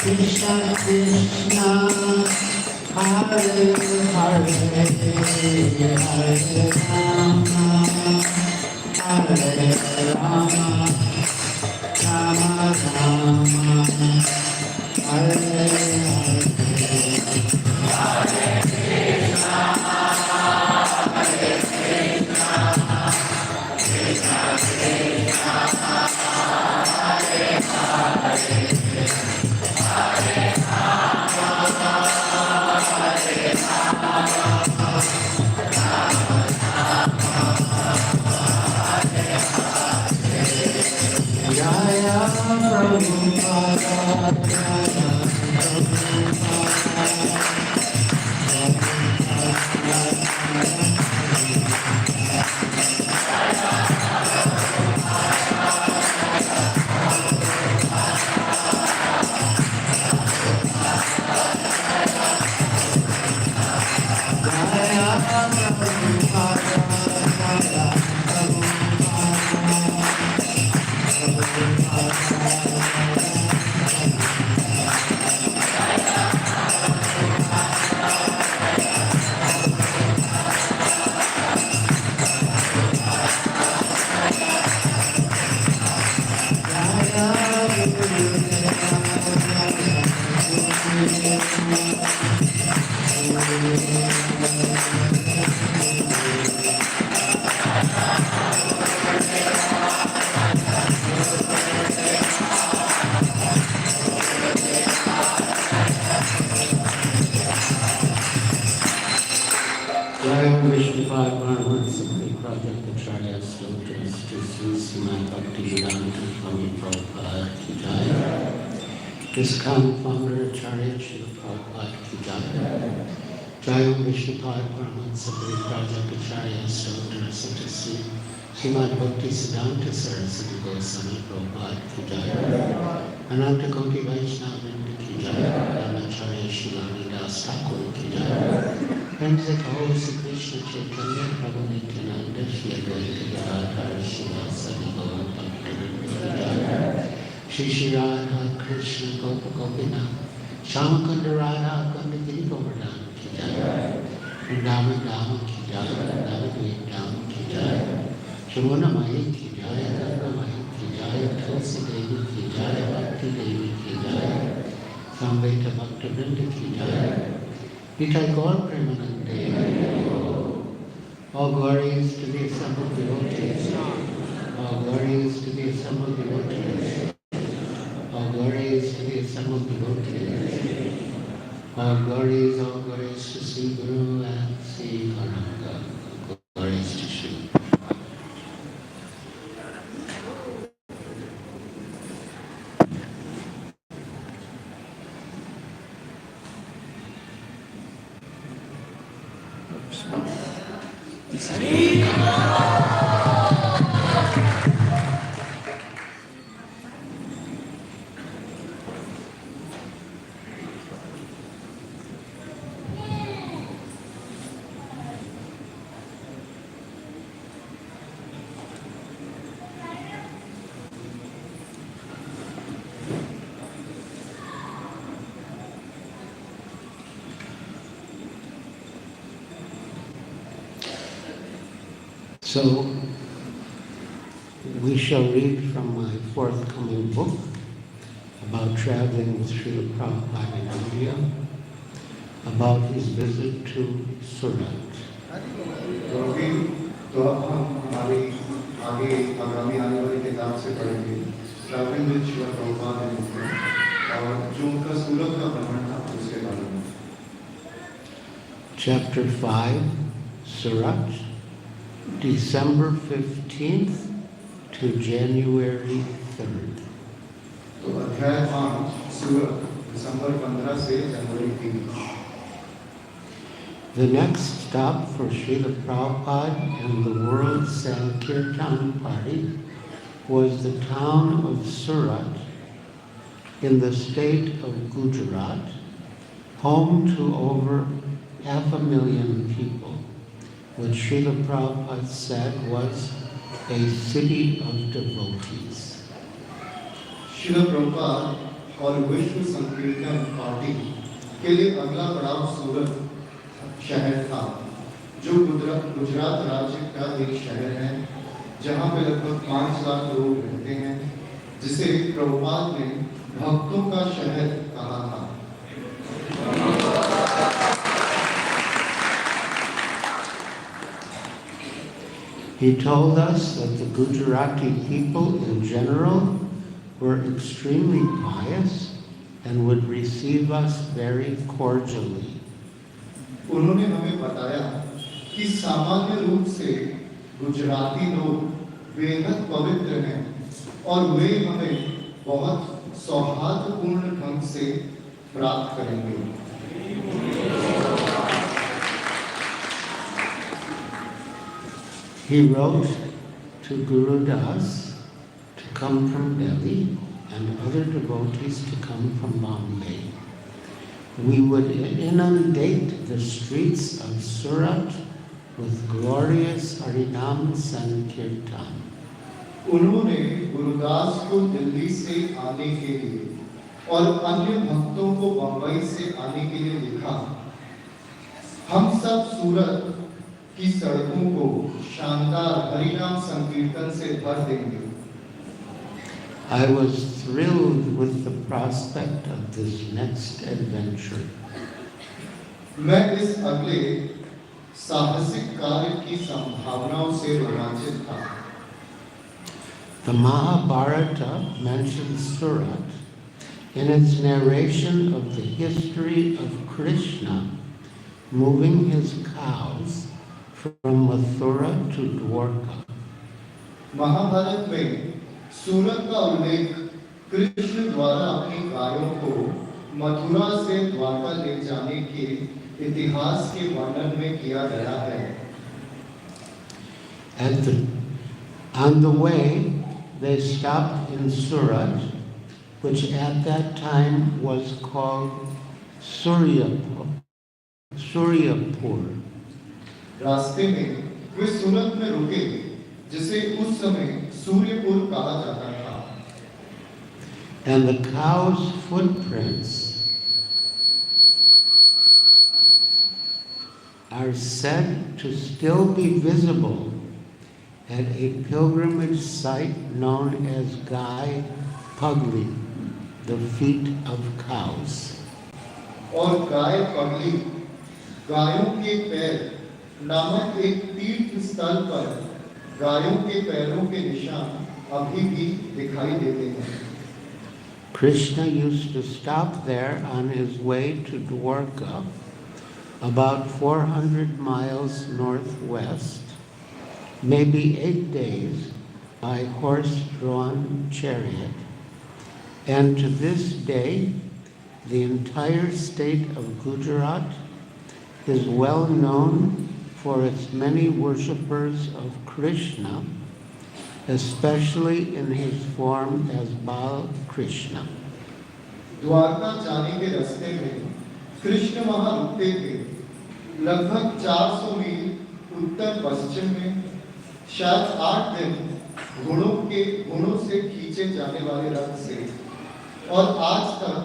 Krishna Krishna, Hare Hare, Hare Rama, Hare Rama, Rama Rama, Hare Hare. Jaya Prabhupada, Jaya Discount founder Acharya Srila Prabhupada Ki Jai. Jaya Vishnupad Paramahansa Parivrajak Acharya Stotra Satasi Srimad Bhakti Siddhanta Saraswati Goswami Prabhupada Ki Jai. Ananta Koti Vaishnavrinda Ki Jai. Acharya Srilani Das Thakur Ki Jai. Friends of all Sri Krishna Chaitanya Prabhu Nityananda Shri Advaita Gadadhar Srivasadi Gaur Bhaktivinoda Ki Jai. Shri Shri Radha Krishna Gopa Gopinath Shamakunda Radha Kunda Giri Govardhan Ki Jai. Vrindavan Dhama Ki Jai. Vrindavan Dhama Ki Jai. Shamuna Maya Ki Jai. Ganga Maya Ki Jai. Tulsi Devi Ki Jai. Bhakti Devi Ki Jai. Samveta Bhakta Vrinda Ki Jai. Nitai Gaur Premanande. All glory is to the assembled devotees. All glory is to the assembled devotees. All glories to the assembled devotees. All glories to Sri Guru and Sri Gauranga. Glories to Sri. So, we shall read from my forthcoming book about traveling with Srila Prabhupada in India, about his visit to Surat. तो अब हम हमारी आगे आगामी आने वाली किताब से पढ़ेंगे travelling with Srila Prabhupada in India और जो उनका सूरत का भ्रमण था उसके बारे में. Chapter 5, Surat, December 15th to January 3rd. तो अध्याय 5 सूरत दिसंबर 15 से जनवरी 3. The next stop for Srila Prabhupada and the World Sankirtan Party was the town of Surat in the state of Gujarat, home to over 500,000 people, which Srila Prabhupada said was a city of devotees. Srila Prabhupada और विश्व संकीर्तन party के लिए अगला पड़ाव सूरत शहर था, जो गुजरात राज्य का एक शहर है, जहां पे लगभग 5 लाख लोग रहते हैं, जिसे प्रभुपाद ने भक्तों का शहर कहा था। He told us that the Gujarati people in general were extremely pious and would receive us very cordially. उन्होंने हमें बताया कि सामान्य रूप से गुजराती लोग बेहद पवित्र हैं और वे हमें बहुत सौहार्दपूर्ण ढंग से प्राप्त करेंगे। He wrote to Giriraj to come from Delhi and other devotees to come from Bombay. We would inundate the streets of Surat with glorious Harinam Sankirtan. उन्होंने गुरुदास को दिल्ली से आने के लिए और अन्य भक्तों को बंबई से आने के लिए लिखा। हम सब सूरत की सड़कों को शानदार हरिनाम संकीर्तन से भर देंगे। I was thrilled with the prospect of this next adventure. मैं इस अगले साहसिक कार्य की संभावनाओं से रोमांचित था। The Mahabharata mentions Surat in its narration of the history of Krishna moving his cows from Mathura to Dwarka. Mahabharat में सूरत का उल्लेख कृष्ण द्वारा अपनी गायों को मथुरा से द्वारका ले जाने के इतिहास के वर्णन में किया गया है। On the way, they stopped in Surat, which at that time was called Suryapur. रास्ते में वे सूरत में रुके, जिसे उस समय सूर्यपुर कहा जाता था। And the cows' footprints are said to still be visible at a pilgrimage site known as Gai Pugli, the feet of cows. और गाय पगली, गायों के पैर नामक एक तीर्थ स्थल पर गायों के पैरों के निशान अभी भी दिखाई देते हैं। Krishna used to stop there on his way to Dwarka, about 400 miles northwest, maybe 8 days by horse-drawn chariot. And to this day, the entire state of Gujarat is well known for its many worshippers of Krishna, especially in his form as Bal Krishna. Dwarka जाने के रास्ते में कृष्ण वहां रुकते थे, लगभग 400 मील उत्तर पश्चिम में, शायद 8 दिन घोड़ों से खींचे जाने वाले रथ से, और आज तक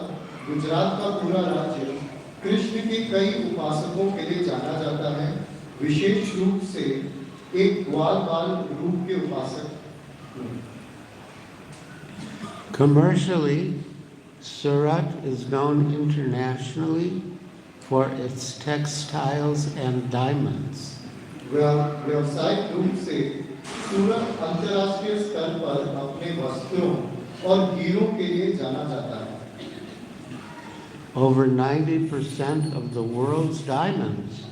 गुजरात का पूरा राज्य कृष्ण के कई उपासकों के लिए जाना जाता है, विशेष रूप से एक ग्वाल बाल रूप के उपासक। Commercially, Surat is known internationally for its textiles and diamonds. व्यावसायिक रूप से सूरत अंतर्राष्ट्रीय स्तर पर अपने वस्त्रों और हीरों के लिए जाना जाता है। Over 90% of the world's diamonds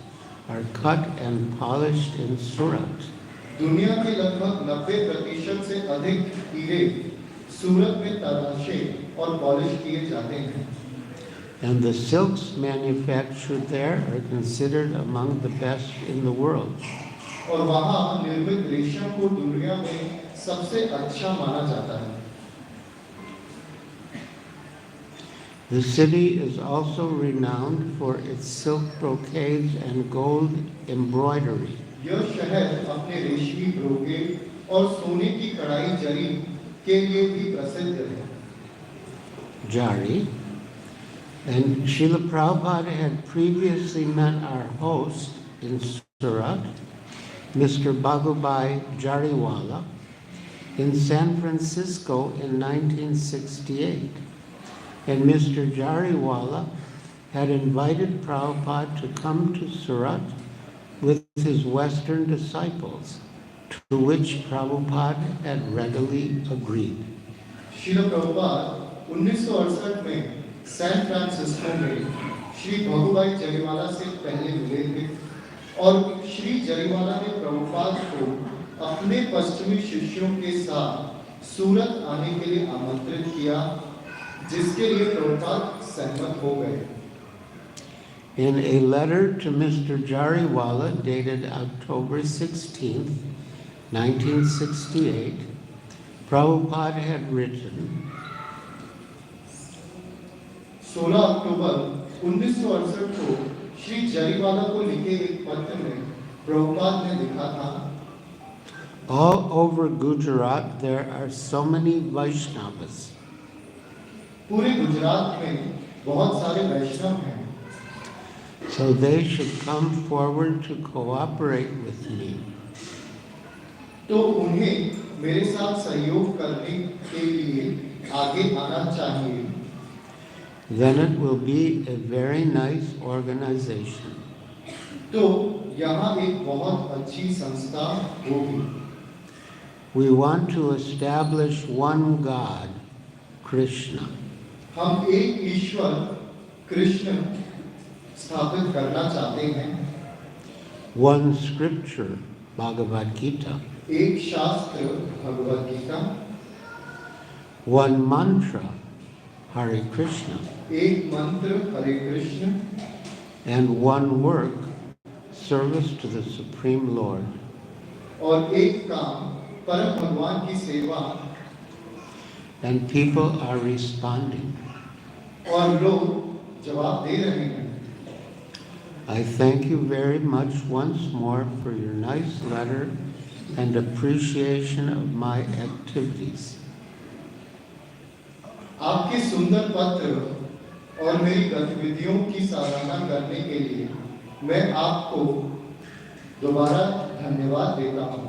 are cut and polished in Surat. दुनिया के लगभग 90% से अधिक हीरे सूरत में तराशे और पॉलिश किए जाते हैं। And the silks manufactured there are considered among the best in the world. और वहाँ निर्मित रेशम को दुनिया में सबसे अच्छा माना जाता है। The city is also renowned for its silk brocades and gold embroidery. यह शहर अपने रेशमी ब्रोकेड और सोने की कढ़ाई जरी के लिए भी प्रसिद्ध है। Jari. And Srila Prabhupada had previously met our host in Surat, Mr. Bhagubhai Jariwala, in San Francisco in 1968. And Mr. Jariwala had invited Prabhupada to come to Surat with his Western disciples, to which Prabhupada had readily agreed. Srila Prabhupada 1968 में San Francisco में श्री भगुभाई जरीवाला से पहले मिले थे और श्री जरीवाला ने प्रभुपाद को अपने पश्चिमी शिष्यों के साथ सूरत आने के लिए आमंत्रित किया, जिसके लिए प्रभुपाद सहमत हो गए। In a letter to Mr. Jariwala dated October 16, 1968, Prabhupada had written, 16 अक्टूबर 1968 को श्री जरीवाला को लिखे एक पत्र में प्रभुपाद ने लिखा था, all over Gujarat there are so many Vaishnavas. पूरे गुजरात में बहुत सारे वैष्णव हैं, so they should come forward to cooperate with me. तो उन्हें मेरे साथ सहयोग करने के लिए आगे आना चाहिए। Then it will be a very nice organization. तो यहाँ एक बहुत अच्छी संस्था होगी। We want to establish one God, Krishna. हम एक ईश्वर कृष्ण स्थापित करना चाहते हैं। One scripture, Bhagavad Gita. एक शास्त्र Bhagavad Gita. One mantra, Hare Krishna. एक मंत्र हरे Krishna. And one work, service to the Supreme Lord. और एक काम परम भगवान की सेवा। And people are responding. और लोग जवाब दे रहे हैं। I thank you very much once more for your nice letter and appreciation of my activities. आपके सुंदर पत्र और मेरी गतिविधियों की सराहना करने के लिए मैं आपको दोबारा धन्यवाद देता हूँ।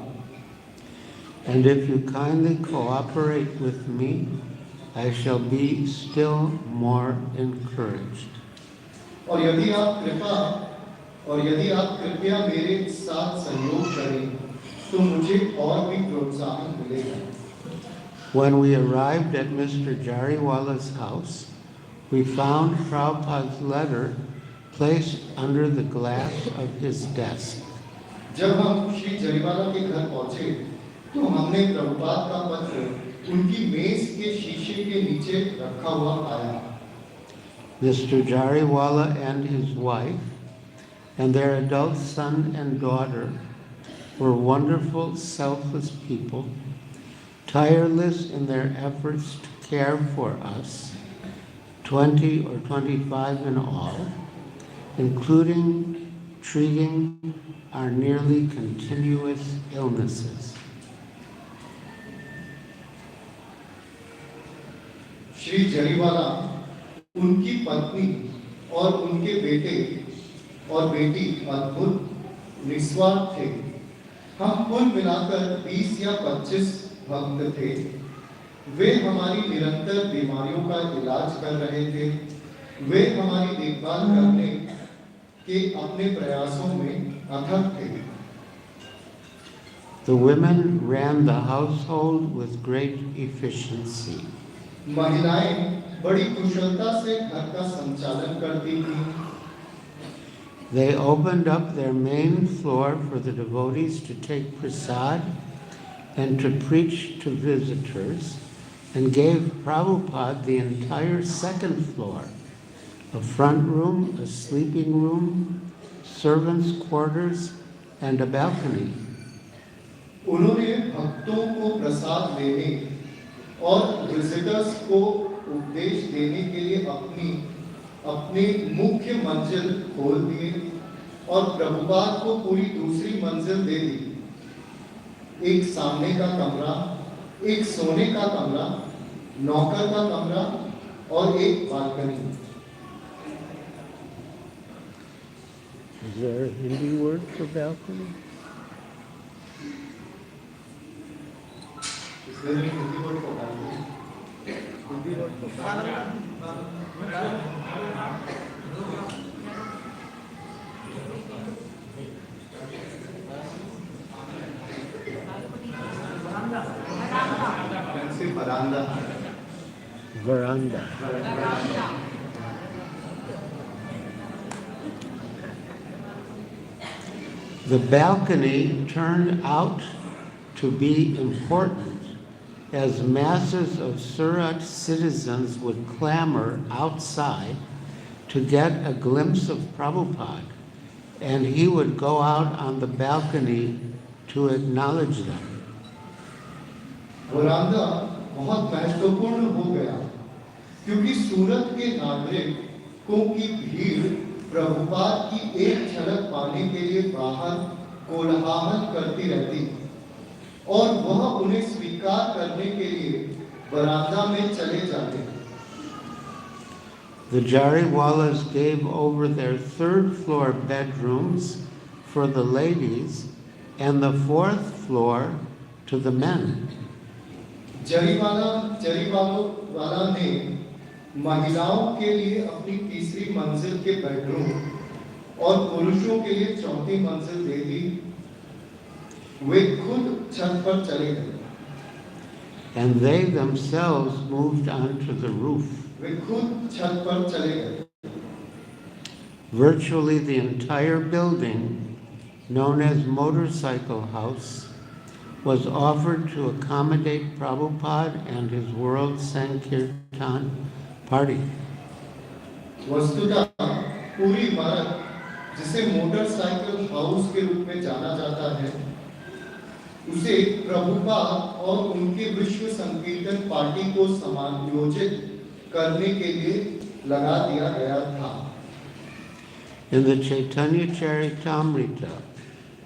And if you kindly cooperate with me, I shall be still more encouraged. और यदि आप कृपया मेरे साथ सहयोग करें, तो मुझे और भी प्रोत्साहन मिलेगा। When we arrived at Mr. Jariwala's house, we found Prabhupada's letter placed under the glass of his desk. जब हम श्री जरीवाला के घर पहुंचे, तो हमने प्रभुपाद का पत्र उनकी मेज के शीशे के नीचे रखा हुआ पाया। Mr. Jariwala and his wife and their adult son and daughter were wonderful, selfless people, tireless in their efforts to care for us, 20 or 25 in all, including treating our nearly continuous illnesses. Shri Jariwala, उनकी पत्नी और उनके बेटे और बेटी अद्भुत निस्वार्थ थे। हम कुल मिलाकर 20 या 25 भक्त थे। वे हमारी निरंतर बीमारियों का इलाज कर रहे थे। वे हमारी देखभाल करने के अपने प्रयासों में अथक थे। The women ran the household with great efficiency. महिलाएं बड़ी कुशलता से घर का संचालन करती थीं। They opened up their main floor for the devotees to take prasad and to preach to visitors, and gave Prabhupada the entire second floor, a front room, a sleeping room, servants' quarters, and a balcony. उन्होंने भक्तों को प्रसाद लेने और visitors को उपदेश देने के लिए अपनी मुख्य मंजिल खोल दिए और प्रभुपाद को पूरी दूसरी मंजिल दे दी। एक सामने का कमरा, एक सोने का कमरा, नौकर का कमरा और एक balcony. Is there a Hindi word for balcony? Is there a Hindi word for balcony? Hindi word for balcony? Veranda. The balcony turned out to be important as masses of Surat citizens would clamor outside to get a glimpse of Prabhupada, and he would go out on the balcony to acknowledge them. वरांदा बहुत महत्वपूर्ण हो गया क्योंकि सूरत के नागरिकों की भीड़ प्रभुपाद की एक झलक पाने के लिए बाहर कोलाहल करती रहती और वह उन्हें स्वीकार करने के लिए वरांदा में चले जाते। The Jariwalas gave over their third floor bedrooms for the ladies and the fourth floor to the men. Jariwala ने महिलाओं के लिए अपनी तीसरी मंजिल के बेडरूम और पुरुषों के लिए चौथी मंजिल दे दी। वे खुद छत पर चले गए। And they themselves moved onto the roof. वे खुद छत पर चले गए। Virtually the entire building, known as Motorcycle House, was offered to accommodate Prabhupada and his World Sankirtan party. वस्तुतः पूरी इमारत जिसे मोटरसाइकिल हाउस के रूप में जाना जाता है उसे प्रभुपाद और उनके विश्व संकीर्तन पार्टी को समायोजित करने के लिए लगा दिया गया था। In the Chaitanya Charitamrita,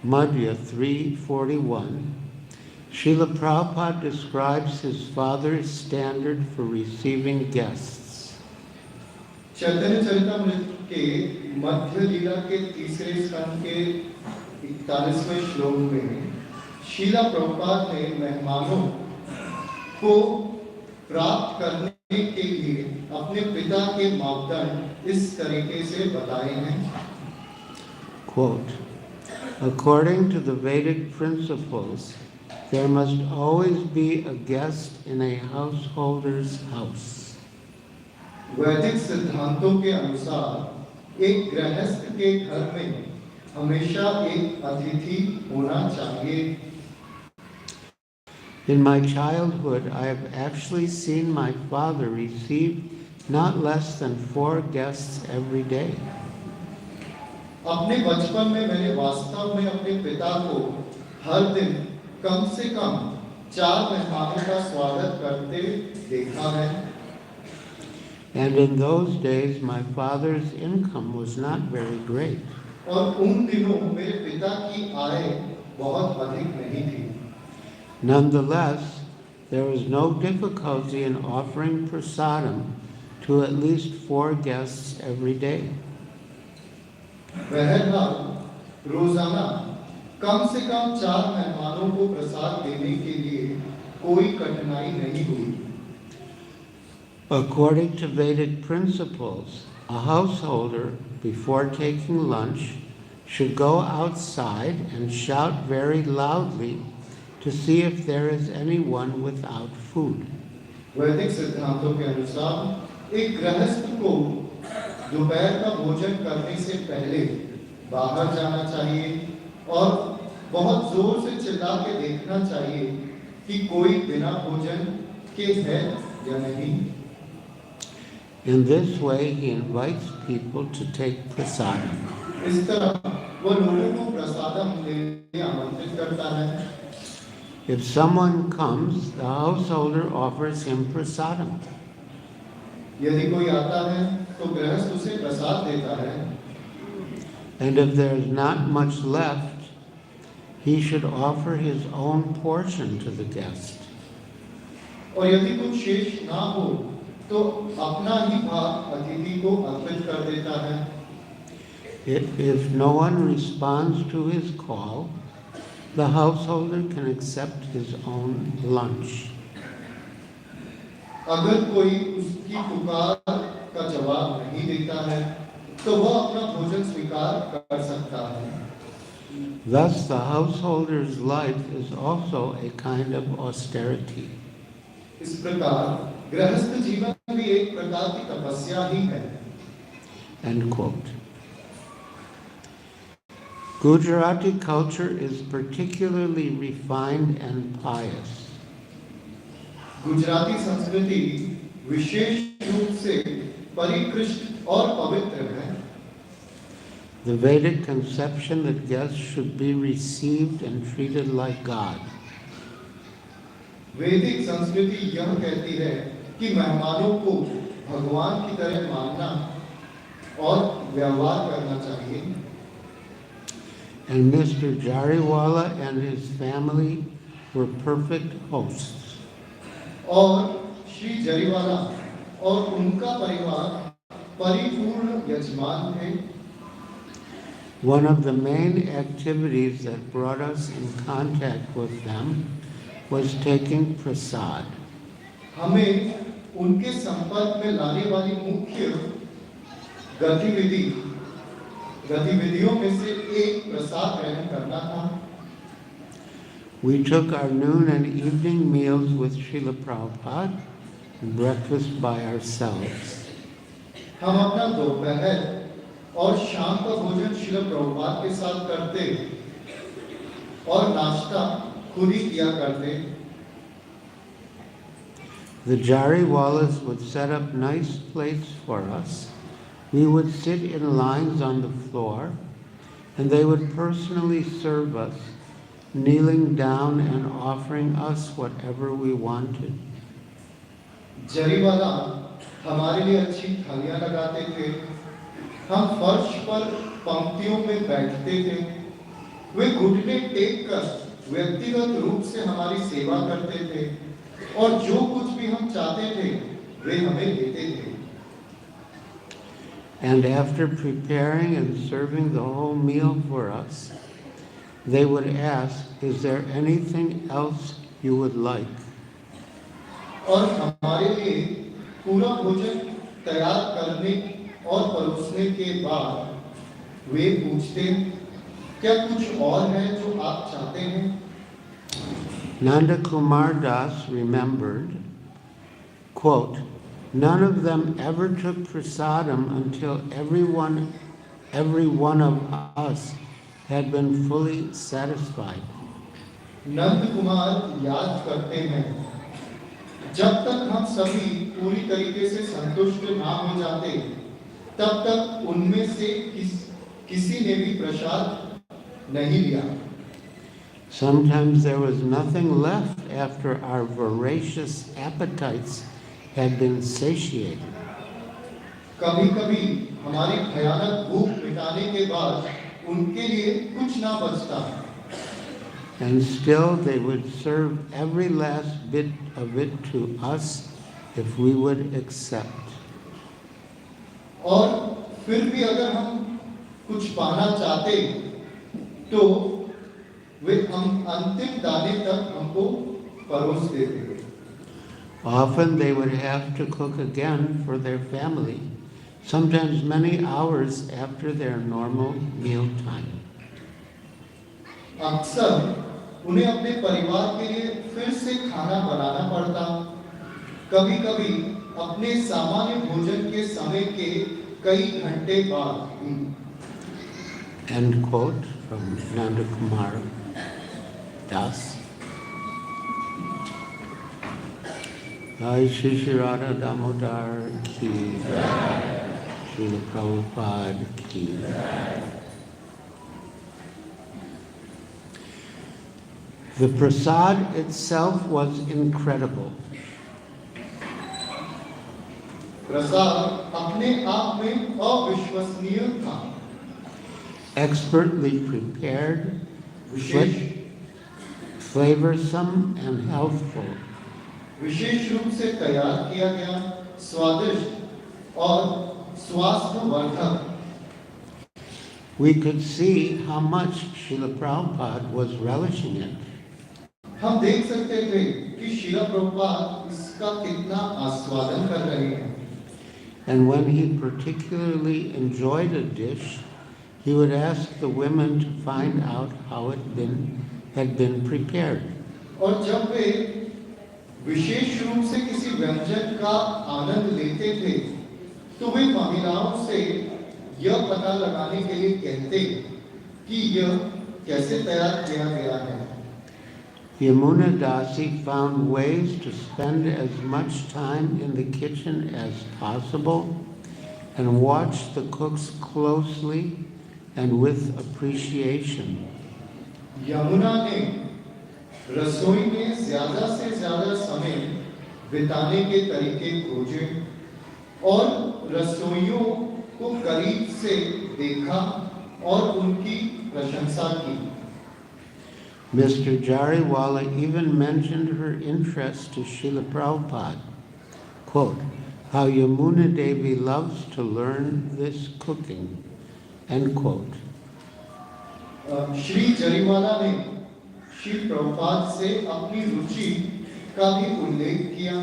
Madhya 341, Srila Prabhupada describes his father's standard for receiving guests. चैतन्य चरितामृत के मध्य लीला के तीसरे स्कंद के 41वें श्लोक में शीला प्रभुपाद ने मेहमानों को प्राप्त करने के लिए अपने पिता के मापदंड इस तरीके से बताए हैं। Quote, according to the Vedic principles, there must always be a guest in a householder's house. वैदिक सिद्धांतों के अनुसार एक गृहस्थ के घर में हमेशा एक अतिथि होना चाहिए। In my childhood, I have actually seen my father receive not less than 4 guests every day. अपने बचपन में मैंने वास्तव में अपने पिता को हर दिन कम से कम 4 मेहमानों का स्वागत करते देखा है। And in those days, my father's income was not very great. और उन दिनों मेरे पिता की आय बहुत अधिक नहीं थी। Nonetheless, there was no difficulty in offering prasadam to at least 4 guests every day. बहरहाल रोजाना कम से कम 4 मेहमानों को प्रसाद देने के लिए कोई कठिनाई नहीं हुई। According to Vedic principles, a householder, before taking lunch, should go outside and shout very loudly to see if there is anyone without food. वैदिक सिद्धांतों के अनुसार एक गृहस्थ को दोपहर का भोजन करने से पहले बाहर जाना चाहिए और बहुत जोर से चिल्ला के देखना चाहिए कि कोई बिना भोजन के है या नहीं। In this way, he invites people to take prasadam. इस तरह वो लोगों को प्रसादम लेने आमंत्रित करता है। If someone comes, the householder offers him prasadam. यदि कोई आता है तो गृहस्थ उसे प्रसाद देता है। And if there is not much left, he should offer his own portion to the guest. और यदि कुछ शेष ना हो तो अपना ही भाग अतिथि को अर्पित कर देता है। If no one responds to his call, the householder can accept his own lunch. अगर कोई उसकी पुकार का जवाब नहीं देता है तो वह अपना भोजन स्वीकार कर सकता है। Thus, the householder's life is also a kind of austerity. इस प्रकार गृहस्थ जीवन भी एक प्रकार की तपस्या ही है। End quote. Gujarati culture is particularly refined and pious. Gujarati संस्कृति विशेष रूप से परिकृष्ट और पवित्र है। The Vedic conception that guests should be received and treated like God. वैदिक संस्कृति यह कहती है कि मेहमानों को भगवान की तरह मानना और व्यवहार करना चाहिए। And Mr. Jariwala and his family were perfect hosts. और श्री जरीवाला और उनका परिवार परिपूर्ण यजमान थे। One of the main activities that brought us in contact with them was taking prasad. हमें उनके संपर्क में लाने वाली मुख्य गतिविधियों में से एक प्रसाद ग्रहण करना था। We took our noon and evening meals with Srila Prabhupada and breakfast by ourselves. हम अपना दोपहर और शाम का भोजन श्रील प्रभुपाद के साथ करते और नाश्ता खुद ही किया करते। The Jariwalas would set up nice plates for us. We would sit in lines on the floor, and they would personally serve us, kneeling down and offering us whatever we wanted. Jariwala हमारे लिए अच्छी थालियां लगाते थे। हम फर्श पर पंक्तियों में बैठते थे। वे घुटने टेक कर व्यक्तिगत रूप से हमारी सेवा करते थे और जो कुछ भी हम चाहते थे वे हमें देते थे। And after preparing and serving the whole meal for us, they would ask, "Is there anything else you would like?" और हमारे लिए पूरा भोजन तैयार करने और परोसने के बाद वे पूछते, क्या कुछ और है जो आप चाहते हैं? Nanda Kumar Das remembered, quote, "None of them ever took prasadam until every one of us had been fully satisfied." Nand Kumar याद करते हैं, जब तक हम सभी पूरी तरीके से संतुष्ट ना हो जाते, तब तक उनमें से किसी ने भी प्रसाद नहीं लिया। Sometimes there was nothing left after our voracious appetites had been satiated. कभी-कभी हमारी भयानक भूख मिटाने के बाद उनके लिए कुछ ना बचता। And still they would serve every last bit of it to us if we would accept. और फिर भी अगर हम कुछ पाना चाहते तो वे हम अंतिम दाने तक हमको परोस देते। Often they would have to cook again for their family, sometimes many hours after their normal meal time. अक्सर उन्हें अपने परिवार के लिए फिर से खाना बनाना पड़ता, कभी-कभी अपने सामान्य भोजन के समय के कई घंटे बाद। End quote from Nanda Kumar Das. Jai Shri Shri Radha Damodar ki jai, Srila Prabhupada ki jai. The prasad itself was incredible. प्रसाद अपने आप में अविश्वसनीय था। Expertly prepared, wishes flavorsome and healthful. विशेष रूप से तैयार किया गया, स्वादिष्ट और स्वास्थ्यवर्धक। We could see how much Srila Prabhupada was relishing it. हम देख सकते थे कि श्रील प्रभुपाद इसका कितना आस्वादन कर रहे हैं। And when he particularly enjoyed a dish, he would ask the women to find out how it had been prepared. और जब वे विशेष रूप से किसी व्यंजन का आनंद लेते थे, तो वे महिलाओं से यह पता लगाने के लिए कहते कि यह कैसे तैयार किया गया है। Yamuna Dasi found ways to spend as much time in the kitchen as possible and watched the cooks closely and with appreciation. Yamuna ने रसोई में ज्यादा से ज्यादा समय बिताने के तरीके खोजे और रसोइयों को करीब से देखा और उनकी प्रशंसा की। Mr. Jariwala even mentioned her interest to Srila Prabhupada. Quote, how Yamuna Devi loves to learn this cooking. End quote. Shri Jariwala ने श्री प्रभुपाद से अपनी रुचि का भी उल्लेख किया।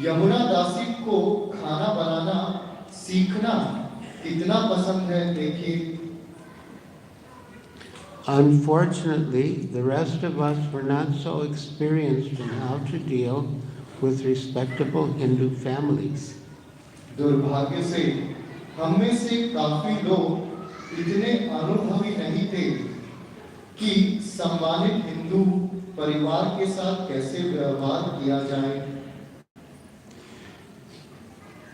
यमुना दासी को खाना बनाना सीखना कितना पसंद है, देखिए। Unfortunately, the rest of us were not so experienced in how to deal with respectable Hindu families. दुर्भाग्य से हम में से काफी लोग इतने अनुभवी नहीं थे कि सम्मानित हिंदू परिवार के साथ कैसे व्यवहार किया जाए।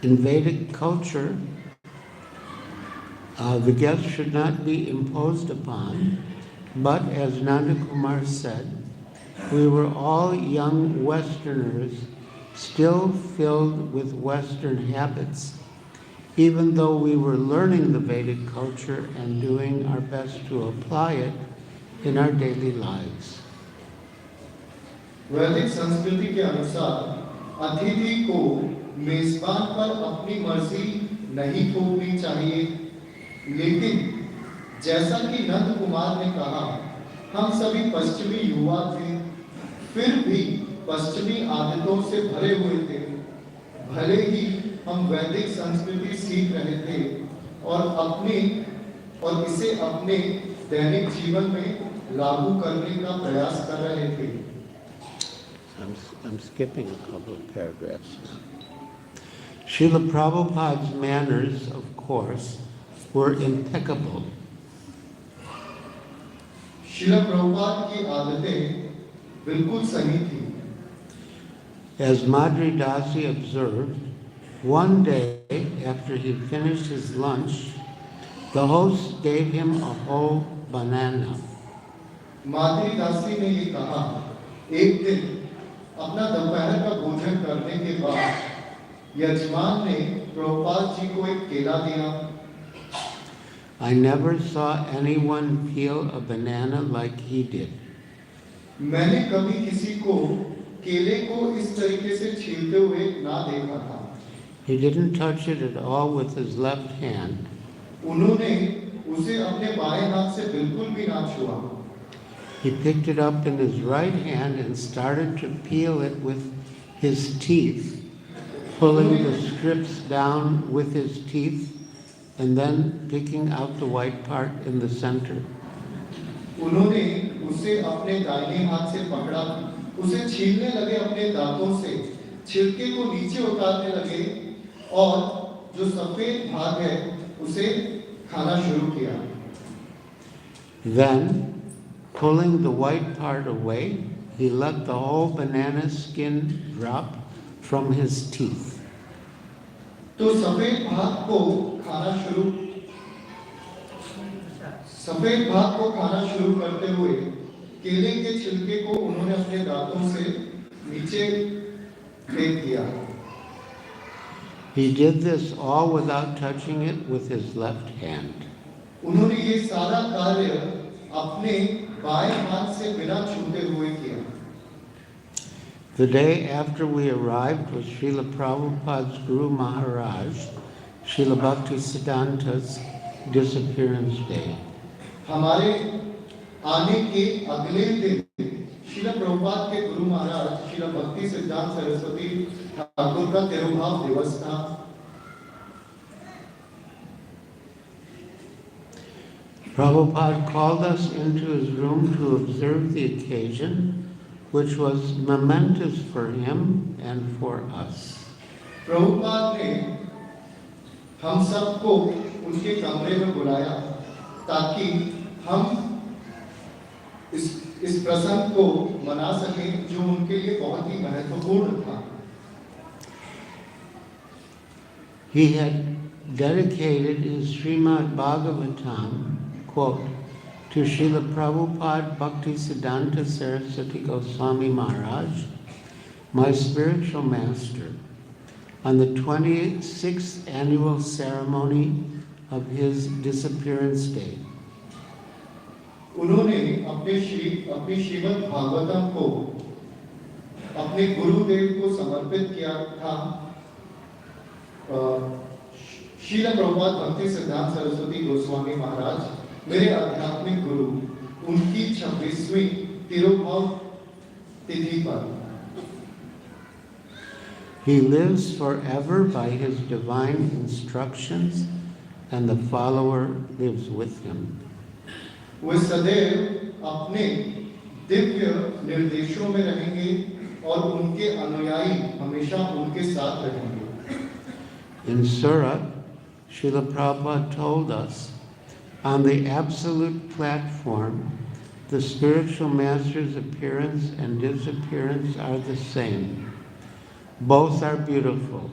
In Vedic culture, the guest should not be imposed upon, but as Nanda Kumar said, we were all young Westerners still filled with Western habits, even though we were learning the Vedic culture and doing our best to apply it in our daily lives. वैदिक संस्कृति के अनुसार अतिथि को मेजबान पर अपनी मर्जी नहीं थोपनी चाहिए, लेकिन जैसा कि नंद कुमार ने कहा, हम सभी पश्चिमी युवा थे, फिर भी पश्चिमी आदतों से भरे हुए थे। भले ही हम वैदिक संस्कृति सीख रहे थे और इसे अपने दैनिक जीवन में लागू करने का प्रयास कर रहे थे। I'm skipping a couple of paragraphs. Srila Prabhupada's manners, of course, were impeccable. Srila Prabhupada की आदतें बिल्कुल सही थी। As Madri Dasi observed, one day after he finished his lunch, the host gave him a whole banana. माधुरी दासी ने ये कहा, एक दिन अपना दोपहर का भोजन करने के बाद यजमान ने प्रभुपाद जी को एक केला दिया। I never saw anyone peel a banana like he did. मैंने कभी किसी को केले को इस तरीके से छीलते हुए ना देखा था। He didn't touch it at all with his left hand. उन्होंने उसे अपने बाएं हाथ से बिल्कुल भी ना छुआ। He picked it up in his right hand and started to peel it with his teeth, pulling the strips down with his teeth and then picking out the white part in the center. उन्होंने उसे अपने दाहिने हाथ से पकड़ा, उसे छीलने लगे अपने दांतों से, छिलके को नीचे उतारने लगे और जो सफेद भाग है उसे खाना शुरू किया। Then, pulling the white part away, he let the whole banana skin drop from his teeth. तो सफेद भाग को खाना शुरू करते हुए केले के छिलके को उन्होंने अपने दांतों से नीचे फेंक दिया। He did this all without touching it with his left hand. उन्होंने ये सारा कार्य अपने बाएं हाथ से बिना छूते हुए किया। The day after we arrived was Srila Prabhupada's Guru Maharaj, Srila Bhaktisiddhanta's disappearance day. हमारे आने के अगले दिन श्रील प्रभुपाद के गुरु महाराज श्रील भक्ति सिद्धांत सरस्वती ठाकुर का तिरुभाव दिवस था। Prabhupada called us into his room to observe the occasion, which was momentous for him and for us. Prabhupada ने हम सबको उनके कमरे में बुलाया ताकि हम इस प्रसंग को मना सकें जो उनके लिए बहुत ही महत्वपूर्ण था। He had dedicated his Srimad Bhagavatam, quote, to Srila Prabhupada Bhaktisiddhanta Saraswati Goswami Maharaj, my spiritual master, on the 26th annual ceremony of his disappearance day. उन्होंने अपनी श्रीमद् भागवतम को अपने गुरुदेव को समर्पित किया था। श्रील प्रभुपाद भक्ति सिद्धांत सरस्वती गोस्वामी महाराज मेरे आध्यात्मिक गुरु, उनकी 26वीं तिरुभाव तिथि पर। He lives forever by his divine instructions, and the follower lives with him. वे सदैव अपने दिव्य निर्देशों में रहेंगे और उनके अनुयायी हमेशा उनके साथ रहेंगे। In Surat, Srila Prabhupada told us, on the absolute platform, the spiritual master's appearance and disappearance are the same. Both are beautiful,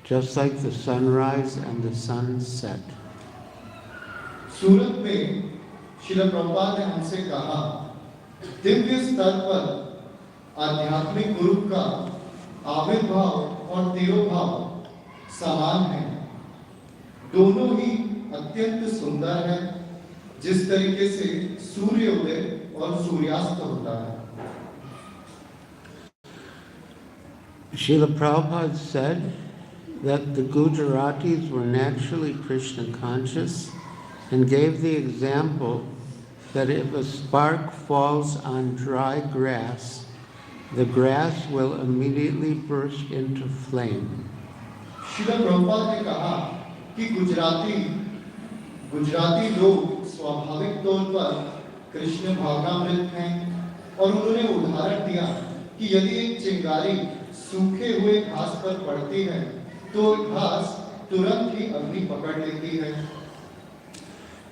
just like the sunrise and the sunset. सूरत में श्रील प्रभुपाद ने हमसे कहा, दिव्य स्तर पर आध्यात्मिक गुरु का आविर्भाव और तिरुभाव समान है। दोनों ही अत्यंत सुंदर है, जिस तरीके से सूर्योदय और सूर्यास्त होता है। Srila Prabhupada said that the Gujaratis were naturally Krishna conscious and gave the example that if a spark falls on dry grass, the grass will immediately burst into flame. Srila Prabhupada ने कहा कि गुजराती लोग स्वाभाविक तौर पर कृष्ण भावनामृत हैं और उन्होंने उदाहरण दिया कि यदि एक चिंगारी सूखे हुए घास पर पड़ती है तो घास तुरंत ही अग्नि पकड़ लेती है।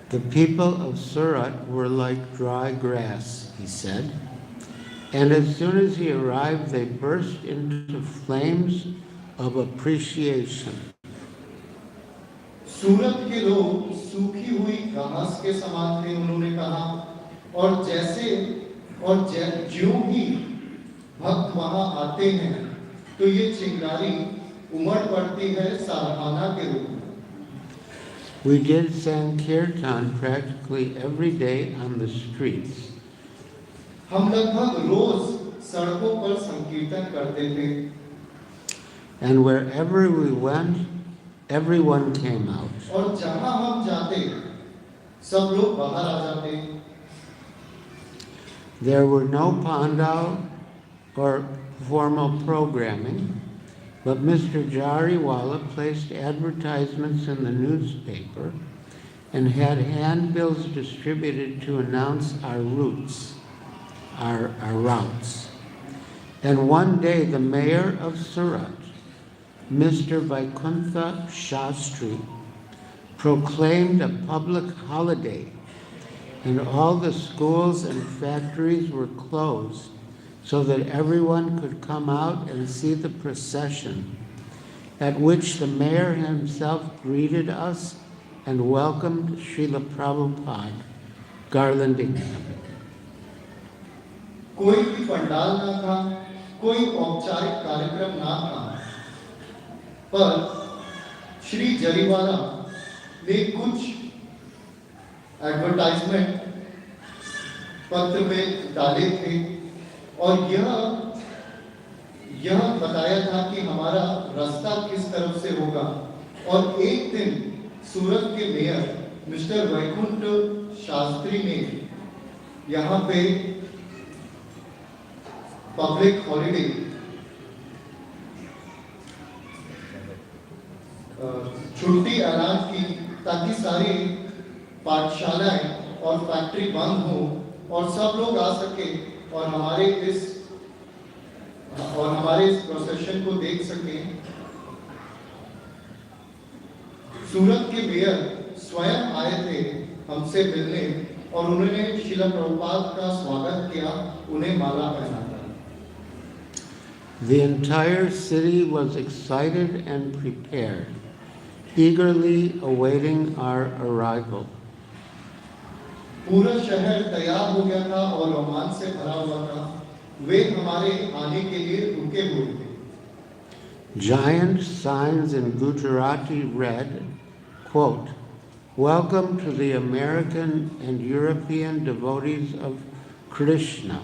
The people of Surat were like dry grass, he said, and as soon as he arrived, they burst into flames of appreciation. सूरत के लोग सूखी हुई घास के समान थे, उन्होंने कहा, और ज्यों ही भक्त वहां आते हैं तो ये चिंगारी उमड़ पड़ती है सराहना के रूप में। We did Sankirtan practically every day on the streets. हम लगभग रोज सड़कों पर संकीर्तन करते थे। And wherever we went, everyone came out. और जहां हम जाते, सब लोग बाहर आ जाते। There were no pandal or formal programming, but Mr. Jariwala placed advertisements in the newspaper and had handbills distributed to announce our routes. And one day the mayor of Surat, Mr. Vaikuntha Shastri, proclaimed a public holiday, and all the schools and factories were closed so that everyone could come out and see the procession, at which the mayor himself greeted us and welcomed Srila Prabhupada, garlanding him. कोई भी पंडाल ना था, कोई औपचारिक कार्यक्रम ना था, पर श्री जरीवाला ने कुछ एडवर्टाइजमेंट पत्र में डाले थे और यह बताया था कि हमारा रास्ता किस तरफ से होगा। और एक दिन सूरत के मेयर मिस्टर वैकुंठ शास्त्री ने यहाँ पे पब्लिक हॉलिडे छुट्टी ऐलान की ताकि सारी पाठशालाएं और फैक्ट्री बंद हो और सब लोग आ सके और हमारे इस प्रोसेशन को देख सकें। सूरत के मेयर स्वयं आए थे हमसे मिलने और उन्होंने श्रील प्रभुपाद का स्वागत किया, उन्हें माला पहनाया। The entire city was excited and prepared, eagerly awaiting our arrival. पूरा शहर तैयार हो गया था और रोमांच से भरा हुआ था। वे हमारे आने के लिए रुके हुए थे। Giant signs in Gujarati read, quote, "Welcome to the American and European devotees of Krishna."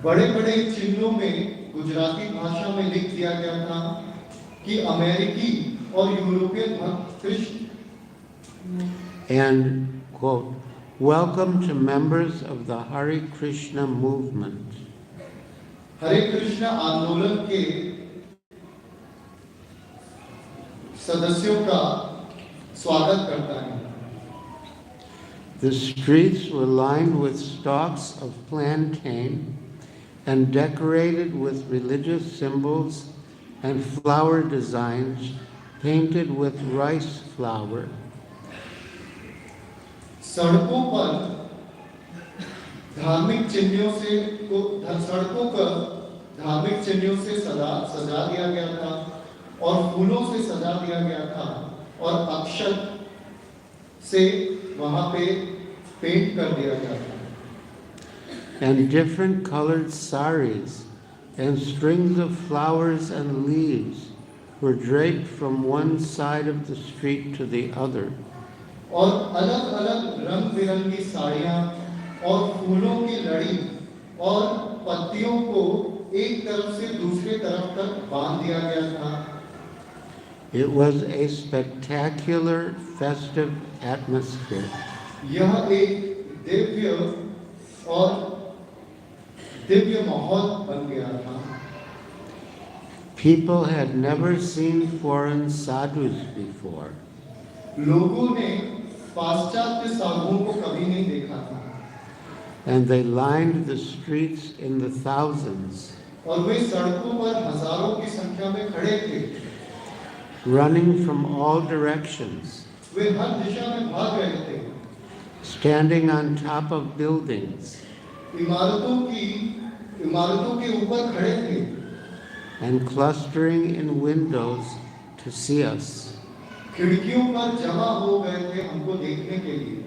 बड़े-बड़े चिन्हों में गुजराती भाषा में लिख दिया गया था कि अमेरिकी और यूरोपीय भक्त Krishna. And quote, "Welcome to members of the Hare Krishna movement." हरे कृष्ण आंदोलन के सदस्यों का स्वागत करता है। The streets were lined with stalks of plantain and decorated with religious symbols and flower designs painted with rice flour. सड़कों पर धार्मिक चिन्हों से सजा दिया गया था और फूलों से सजा दिया गया था और अक्षत से वहां पे पेंट कर दिया गया था। And different colored saris and strings of flowers and leaves were draped from one side of the street to the other. और अलग-अलग रंग-बिरंगी साड़ियां और फूलों की लड़ी और पत्तियों को एक तरफ से दूसरे तरफ तक बांध दिया गया था। It was a spectacular festive atmosphere. यह एक दिव्य माहौल बन गया था। People had never seen foreign sadhus before. लोगों ने पाश्चात्य साधुओं को कभी नहीं देखा था। And they lined the streets in the thousands, और वे सड़कों पर हजारों की संख्या में खड़े थे। running from all directions, वे हर दिशा में भाग रहे थे। standing on top of buildings, इमारतों के ऊपर खड़े थे and clustering in windows to see us. खिड़कियों पर जमा हो गए थे हमको देखने के लिए।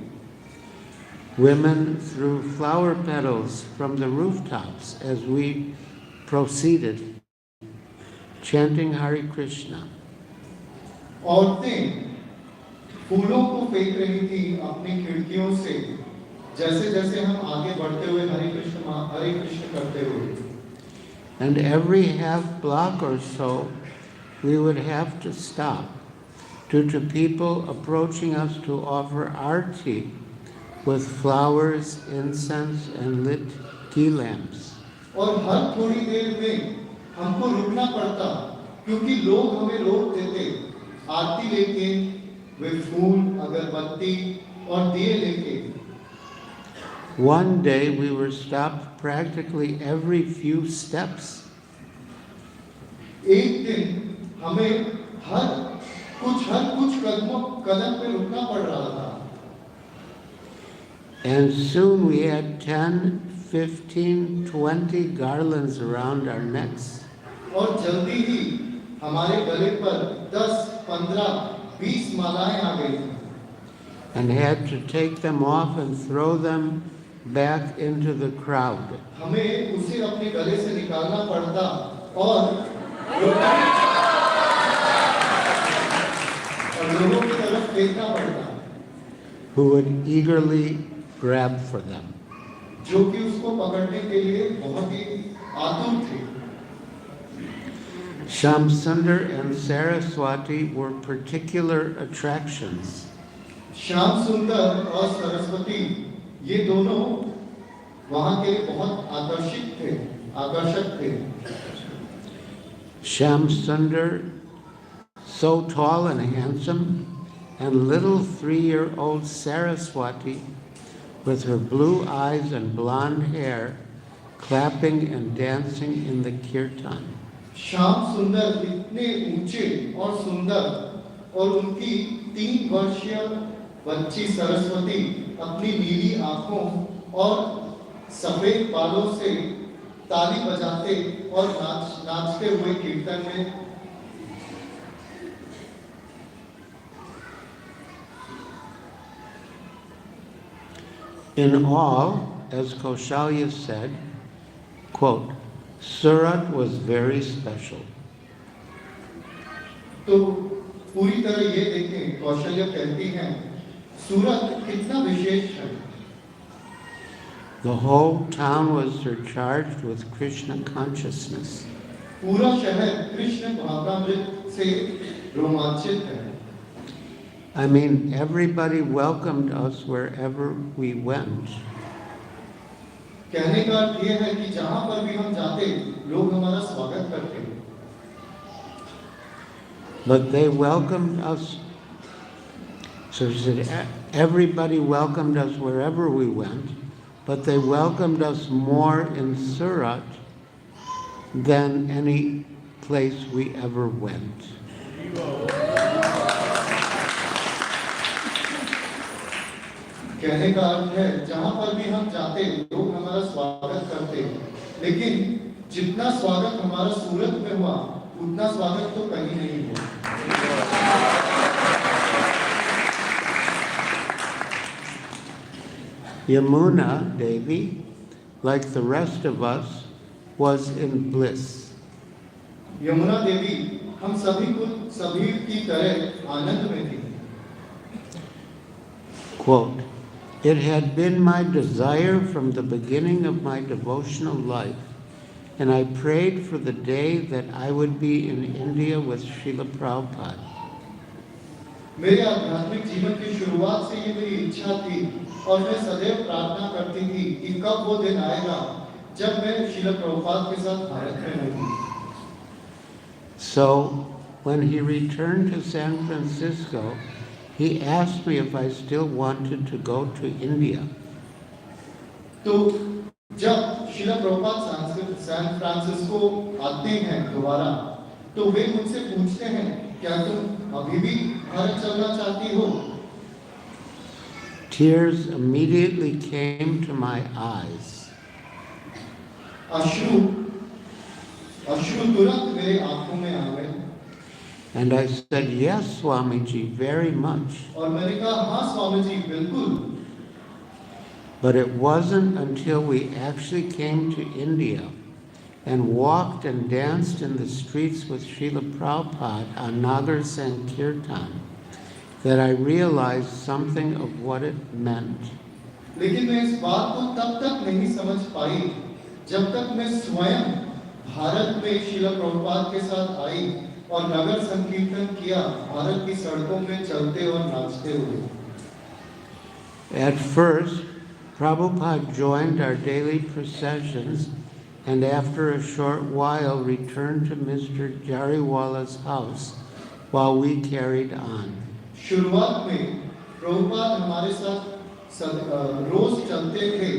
Women threw flower petals from the rooftops as we proceeded, chanting Hare Krishna. औरतें फूलों को फेंक रही थी अपनी खिड़कियों से जैसे जैसे हम आगे बढ़ते हुए हरे कृष्ण करते हुए। And every half block or so, we would have to stop due to people approaching us to offer arti with flowers, incense, and lit tea lamps. और हर थोड़ी देर में हमको रुकना पड़ता क्योंकि लोग हमें रोक देते आरती लेके, वे फूल, अगरबत्ती और दिए लेके। One day we were stopped practically every few steps. एक दिन हमें हर कुछ कदम पे रुकना पड़ रहा था। And soon we had 10, 15, 20 garlands around our necks. और जल्दी ही हमारे गले पर 10, 15, 20 मालाएं आ गई थी। And had to take them off and throw them back into the crowd. हमें उसे अपने गले से निकालना पड़ता और लोगों की तरफ फेंकना पड़ता। Who would eagerly grab for them. जो कि उसको पकड़ने के लिए बहुत ही आतुर थे। Shamsundar and Saraswati were particular attractions. Shyam सुंदर और सरस्वती ये दोनों वहां के लिए बहुत आकर्षक थे। Shamsundar, so tall and handsome, and little 3-year-old Saraswati, with her blue eyes and blonde hair, clapping and dancing in the kirtan. Shyam सुंदर इतने ऊंचे और सुंदर, और उनकी 3 वर्षीय बच्ची सरस्वती अपनी नीली आंखों और सफेद बालों से ताली बजाते और नाचते हुए कीर्तन में। In all, as Kaushalya said, quote, Surat was very special. तो पूरी तरह ये देखें, कौशल्य कहती हैं, सूरत कितना विशेष है। The whole town was surcharged with Krishna consciousness. पूरा शहर कृष्ण भावनामृत से रोमांचित है। I mean, everybody welcomed us wherever we went. कहने का अर्थ ये है कि जहां पर भी हम जाते, लोग हमारा स्वागत करते। But they welcomed us. So she said, everybody welcomed us wherever we went, but they welcomed us more in Surat than any place we ever went. कहने का अर्थ है, जहां पर भी हम जाते, लोग हमारा स्वागत करते, लेकिन जितना स्वागत हमारा सूरत में हुआ, उतना स्वागत तो कहीं नहीं हुआ। Yamuna Devi, like the rest of us, was in bliss. Yamuna देवी हम सभी की तरह आनंद में थी। Quote, it had been my desire from the beginning of my devotional life, and I prayed for the day that I would be in India with Srila Prabhupada. मेरे आध्यात्मिक जीवन की शुरुआत से ये मेरी इच्छा थी, और मैं सदैव प्रार्थना करती थी कि कब वो दिन आएगा जब मैं श्रील प्रभुपाद के साथ भारत में रहूंगी। So, when he returned to San Francisco, he asked me if I still wanted to go to India. तो जब श्रील प्रभुपाद सैन फ्रांसिस्को आते हैं दोबारा, तो वे मुझसे पूछते हैं, क्या तुम अभी भी भारत चलना चाहती हो? Tears immediately came to my eyes. अश्रु तुरंत मेरे आंखों में आ गए। And I said, yes, Swamiji, very much. और मैंने कहा, हाँ स्वामी जी, बिल्कुल। But it wasn't until we actually came to India and walked and danced in the streets with Srila Prabhupada on Nagar Sankirtan that I realized something of what it meant. लेकिन मैं इस बात को तब तक नहीं समझ पाई जब तक मैं स्वयं भारत में श्रील प्रभुपाद के साथ आई और नगर संकीर्तन किया, भारत की सड़कों में चलते और नाचते हुए। At first, Prabhupada joined our daily processions and after a short while returned to Mr. Jariwala's house while we carried on. शुरुआत में प्रभुपाद हमारे साथ रोज चलते थे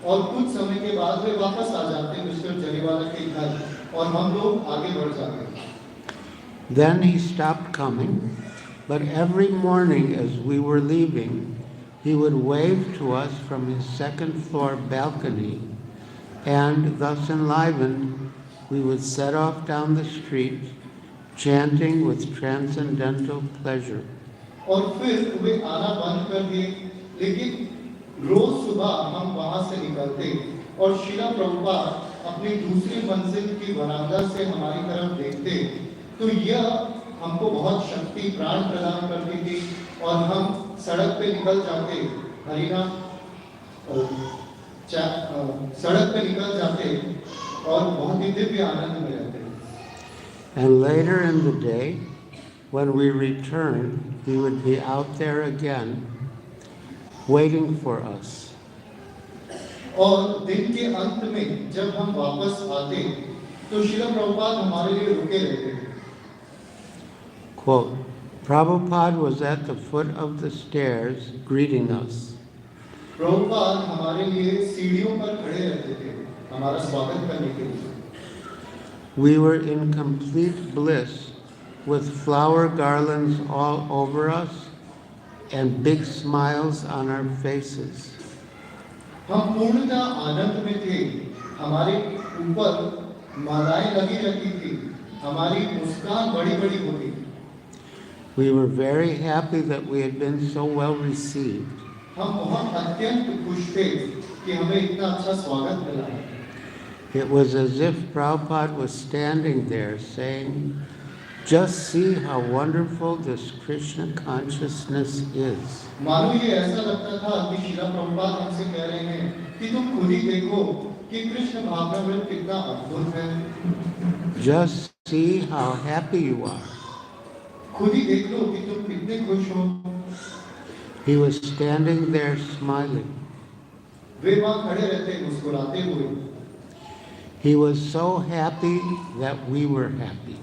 और कुछ समय के बाद वे वापस आ जाते मिस्टर जरीवाला के घर और हम लोग आगे बढ़ जाते। Then he stopped coming, but every morning as we were leaving, he would wave to us from his second-floor balcony, and thus enlivened, we would set off down the street, chanting with transcendental pleasure. और फिर वे आना बंद कर दिए, लेकिन रोज सुबह हम वहां से निकलते और श्रीला प्रभुपाद अपनी दूसरी मंजिल की वरांदा से हमारी तरफ देखते, तो यह हमको बहुत शक्ति प्राण प्रदान करती थी और हम सड़क पे निकल जाते हरिनाम सड़क पे निकल जाते और बहुत ही दिव्य आनंद में रहते। And later in the day, when we returned, he would be out there again, waiting for us. और दिन के अंत में जब हम वापस आते तो श्रील प्रभुपाद हमारे लिए रुके रहते थे। Quote, Prabhupada was at the foot of the stairs greeting us. Prabhupada हमारे लिए सीढ़ियों पर खड़े रहते थे हमारा स्वागत करने के लिए। We were in complete bliss with flower garlands all over us and big smiles on our faces. हम पूर्णतः आनंद में थे, हमारे ऊपर मालाएं लगी रहती थी, हमारी मुस्कान बड़ी-बड़ी होती थी। We were very happy that we had been so well received. हम बहुत अत्यंत खुश थे कि हमें इतना अच्छा स्वागत मिला। It was as if Prabhupada was standing there saying, just see how wonderful this Krishna consciousness is. मानो ये ऐसा लगता था कि श्रील प्रभुपाद हमसे कह रहे हैं कि तुम खुद ही देखो कि कृष्ण भावनामृत कितना अद्भुत है। Just see how happy you are. खुद ही देख लो कि तुम कितने खुश हो। He was standing there smiling. वे वहाँ खड़े रहते मुस्कुराते हुए। He was so happy that we were happy.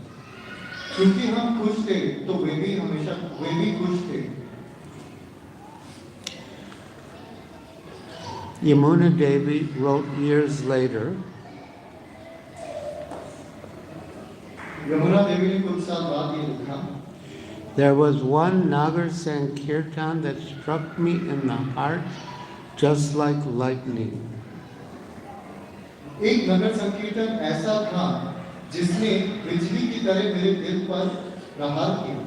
क्योंकि हम खुश थे तो वे भी खुश थे। Yamuna Devi wrote years later, Yamuna देवी ने कुछ साल बाद ये लिखा, there was one Nagar Sankirtan that struck me in the heart just like lightning. एक नगर संकीर्तन ऐसा था जिसने बिजली की तरह मेरे दिल पर प्रहार किया।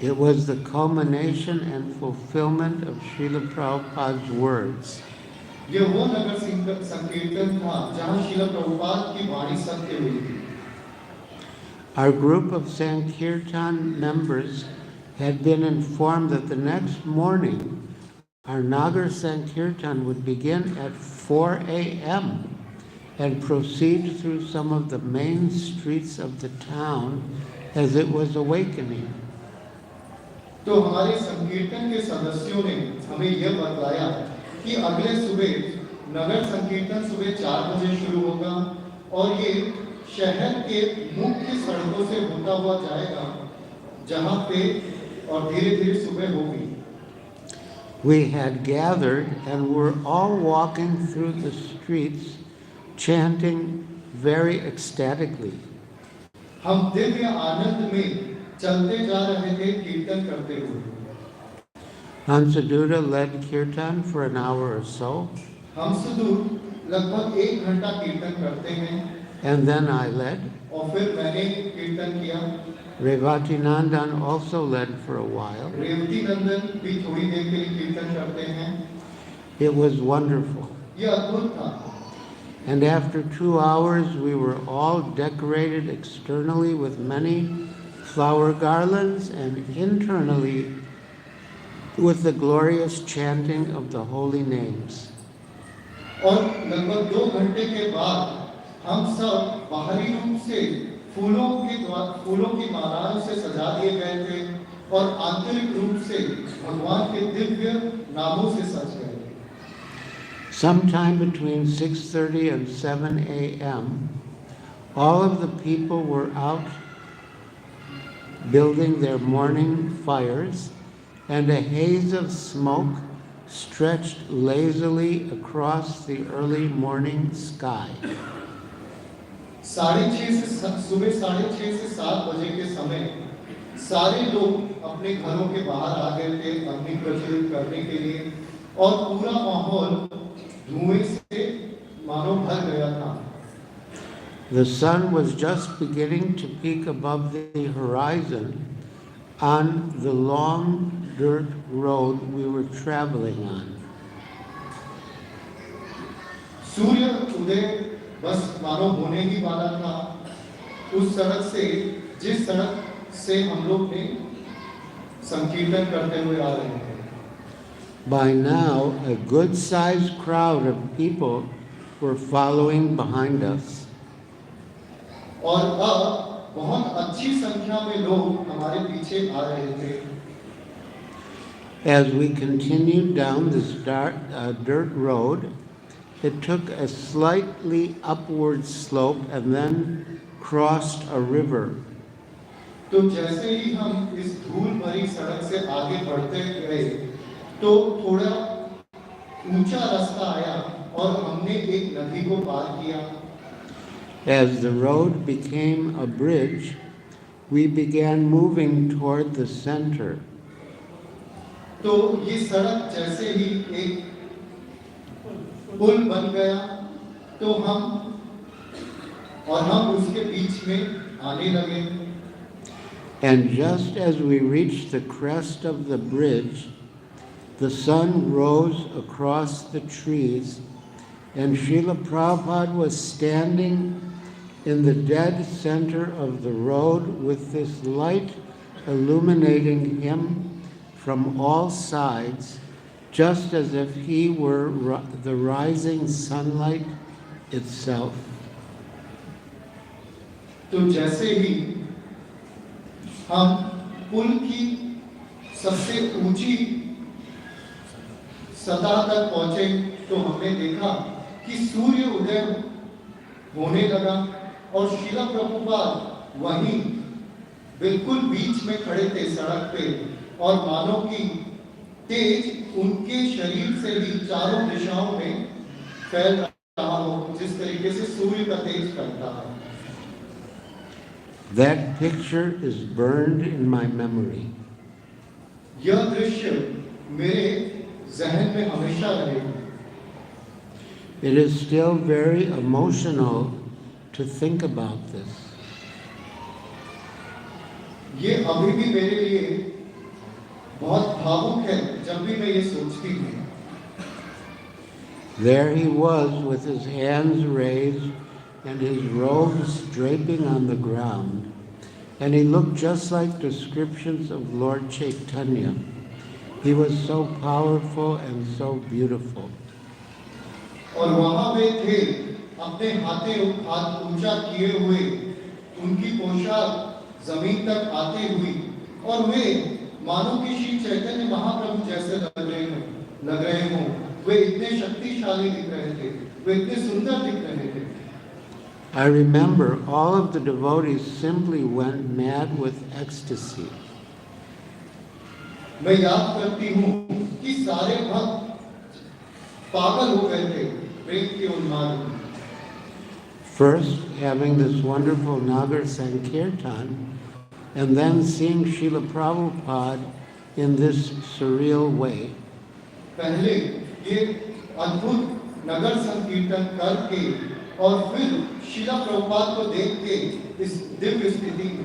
It was the culmination and fulfillment of Srila Prabhupada's words. ये वो नगर संकीर्तन था जहाँ श्रील प्रभुपाद की वाणी सत्य हुई थी। Our group of Sankirtan members had been informed that the next morning our Nagar Sankirtan would begin at 4 a.m. and proceed through some of the main streets of the town as it was awakening. तो हमारे संकीर्तन के सदस्यों ने हमें यह बतलाया कि अगले सुबह नगर संकीर्तन सुबह 4 बजे शुरू होगा और ये शहर के मुख्य सड़कों से होता हुआ जाएगा जहां पे और धीरे-धीरे सुबह होगी। We had gathered and were all walking through the streets chanting very ecstatically. हम दिव्य आनंद में चलते जा रहे थे कीर्तन करते हुए। Hansadura led kirtan for an hour or so. हम सुदूर लगभग 1 घंटा कीर्तन करते हैं। And then I led. और फिर मैंने कीर्तन किया। Revati Nandan also led for a while. Revati नंदन भी थोड़ी देर के लिए कीर्तन करते हैं। It was wonderful. यह अद्भुत था। And after 2 hours, we were all decorated externally with many flower garlands and internally with the glorious chanting of the holy names. और लगभग 2 घंटे के बाद हम सब बाहरी रूप से फूलों की मालाओं से सजा दिए गए थे और आंतरिक रूप से भगवान के दिव्य नामों से सज गए थे। Sometime between 6:30 and 7 a.m., all of the people were out building their morning fires, and a haze of smoke stretched lazily across the early morning sky. 6:30 सुबह 6:30 से 7 बजे के समय सारे लोग अपने घरों के बाहर आ गए थे अग्नि प्रज्वलित करने के लिए और पूरा माहौल धुएं से मानो भर गया था। The sun was just beginning to peak above the horizon on the long dirt road we were traveling on. सूर्य उदय बस मानो होने ही वाला था उस सड़क से जिस सड़क से हम लोग ने संकीर्तन करते हुए आ रहे थे। By now, a good-sized crowd of people were following behind us. और अब बहुत अच्छी संख्या में लोग हमारे पीछे आ रहे थे. As we continued down this dirt road, it took a slightly upward slope and then crossed a river. तो जैसे ही हम इस धूल भरी सड़क से आगे बढ़ते गए तो थोड़ा ऊंचा रास्ता आया और हमने एक नदी को पार किया. As the road became a bridge, we began moving toward the center. तो ये सड़क जैसे ही एक पुल बन गया तो हम उसके बीच में आने लगे. And just as we reached the crest of the bridge, the sun rose across the trees, and Srila Prabhupada was standing in the dead center of the road with this light illuminating him from all sides, just as if he were the rising sunlight itself. तो जैसे ही हम पुल की सबसे ऊंची सतह तक पहुंचे तो हमने देखा कि सूर्य उदय होने लगा और श्रीला प्रभुपाद वहीं बिल्कुल बीच में खड़े थे सड़क पे और मानो कि तेज उनके शरीर से ही चारों दिशाओं में फैल रहा हो जिस तरीके से सूर्य का तेज फैलता है. That picture is burned in my memory. यह दृश्य मेरे ज़हन में हमेशा रहेगा. It is still very emotional to think about this. ये अभी भी मेरे लिए बहुत भावुक है जब भी मैं ये सोचती हूँ. There he was with his hands raised and his robes draping on the ground, and he looked just like descriptions of Lord Chaitanya. He was so powerful and so beautiful. और वहाँ वे थे अपने हाथ ऊंचा किए हुए, उनकी पोशाक जमीन तक आते हुई और वे मानो कि श्री चैतन्य महाप्रभु जैसे लग रहे हों. वे इतने शक्तिशाली दिख रहे थे, वे इतने सुंदर दिख रहे थे. I remember all of the devotees simply went mad with ecstasy. मैं याद करती हूँ कि सारे भक्त पागल हो गए थे प्रेम के उन्माद में. First, having this wonderful Nagar Sankirtan, and then seeing Srila Prabhupada in this surreal way. पहले ये अद्भुत नगर संकीर्तन करके और फिर श्रीला प्रभुपाद को देख के इस दिव्य स्थिति में.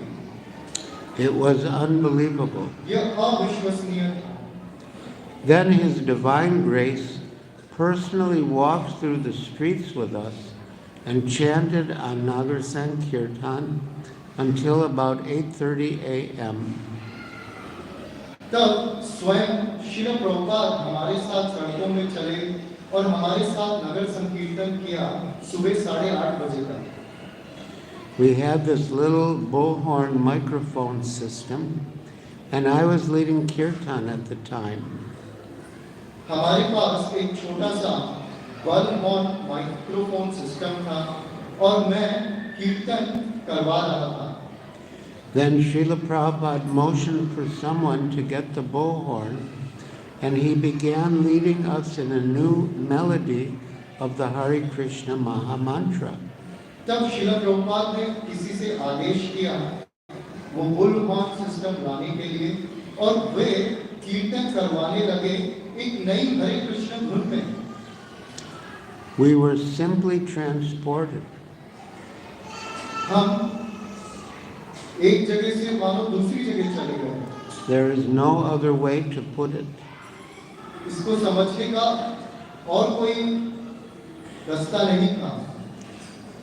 It was unbelievable. यह अविश्वसनीय था. Then His Divine Grace personally walked through the streets with us and chanted on Nagar Sankirtan until about 8:30 a.m. तब स्वयं श्रील प्रभुपाद हमारे साथ सड़कों में चले और हमारे साथ नगर संकीर्तन किया सुबह 8:30 बजे तक. We had this little bullhorn microphone system, and I was leading kirtan at the time. हमारे पास एक छोटा सा बुलहॉर्न माइक्रोफोन सिस्टम था और मैं कीर्तन करवा रहा था. Then Srila Prabhupada motioned for someone to get the bullhorn, and he began leading us in a new melody of the Hare Krishna Maha Mantra. तब श्रील प्रभुपाद ने किसी से आदेश किया वो बुलहॉर्न सिस्टम लाने के लिए और वे कीर्तन करवाने लगे एक नई हरे कृष्ण धुन में. We were simply transported. हम एक जगह से मानो दूसरी जगह चले गए. There is no other way to put it. इसको समझने का और कोई रास्ता नहीं था.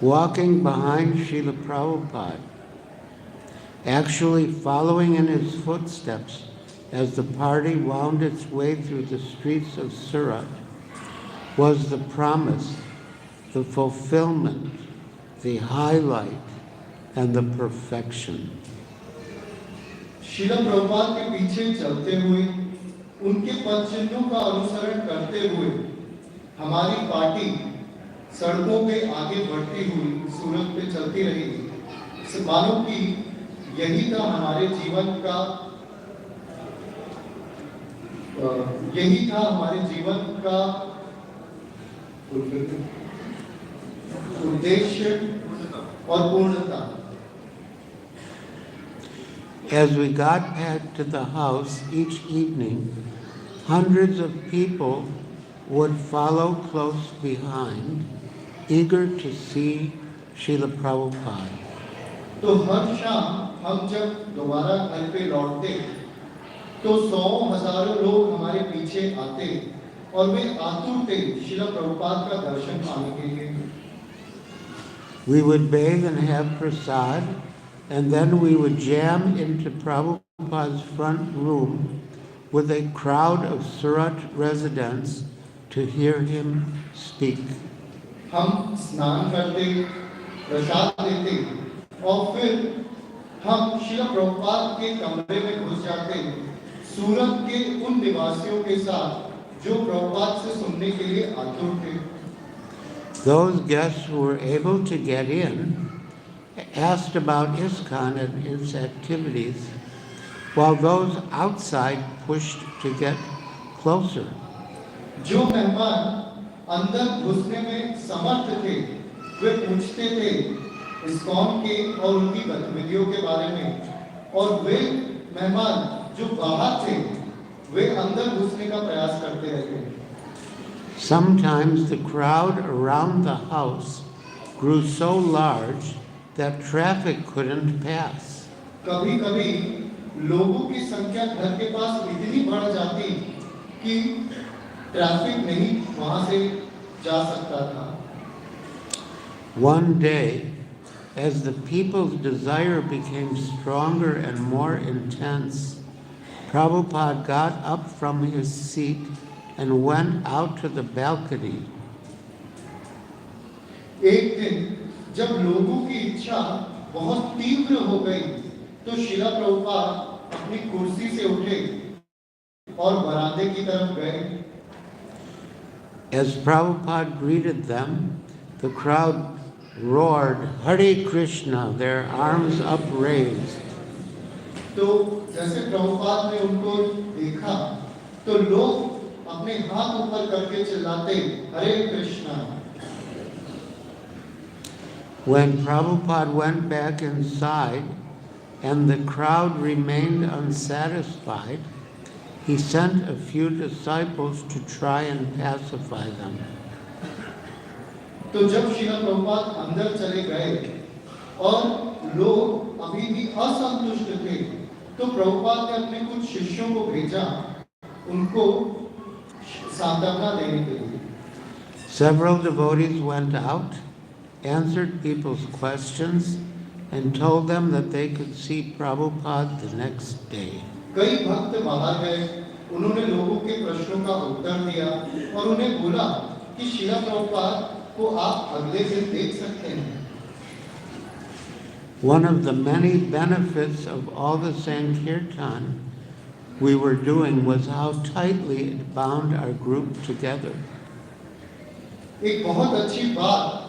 Walking behind Srila Prabhupada, actually following in his footsteps, as the party wound its way through the streets of Surat was the promise, the fulfillment, the highlight, and the perfection. शिला प्रभुपाद के पीछे चलते हुए, उनके पद चिन्हों का अनुसरण करते हुए, हमारी पार्टी सड़कों पे आगे बढ़ती हुई सूरत पे चलती रही। मानो कि यही था हमारे जीवन का उद्देश्य और पूर्णता। As we got back to the house each evening, hundreds of people would follow close behind, eager to see Srila Prabhupada. तो हर शाम हम जब दोबारा घर पे लौटते, तो सौ हजारों लोग हमारे पीछे आते और वे आतुर थे श्रील प्रभुपाद का दर्शन पाने के लिए। We would bathe and have prasad, and then we would jam into Prabhupada's front room with a crowd of Surat residents to hear him speak. हम स्नान करते, प्रसाद लेते और फिर हम श्रील प्रभुपाद के कमरे में घुस जाते, सूरत के उन निवासियों के साथ जो प्रभुपाद से सुनने के लिए आतुर थे। Those guests who were able to get in asked about ISKCON and its activities, while those outside pushed to get closer. जो मेहमान अंदर घुसने में समर्थ थे, वे पूछते थे इस्कॉन के और उनकी गतिविधियों के बारे में, और वे मेहमान जो बाहर थे, वे अंदर घुसने का प्रयास करते रहते। Sometimes the crowd around the house grew so large that traffic couldn't pass. कभी-कभी लोगों की संख्या घर के पास इतनी बढ़ जाती कि ट्रैफिक नहीं वहां से जा सकता था। One day, as the people's desire became stronger and more intense, Prabhupada got up from his seat and went out to the balcony. एक दिन जब लोगों की इच्छा बहुत तीव्र हो गई, तो श्रील प्रभुपाद अपनी कुर्सी से उठे और बरामदे की तरफ गए। As Prabhupada greeted them, the crowd roared, "Hare Krishna," their arms upraised. तो जैसे प्रभुपाद ने उनको देखा, तो लोग अपने हाथ ऊपर करके चिल्लाते, हरे Krishna. When Prabhupada went back inside and the crowd remained unsatisfied, he sent a few disciples to try and pacify them. तो जब श्रील प्रभुपाद अंदर चले गए और लोग अभी भी असंतुष्ट थे, तो प्रभुपाद ने अपने कुछ शिष्यों को भेजा उनको सांत्वना देने के लिए। Several devotees went out, answered people's questions, and told them that they could see Prabhupada the next day. कई भक्त बाहर गए, उन्होंने लोगों के प्रश्नों का उत्तर दिया और उन्हें बोला कि श्रील प्रभुपाद को आप अगले दिन देख सकते हैं। One of the many benefits of all the Sankirtan we were doing was how tightly it bound our group together. एक बहुत अच्छी बात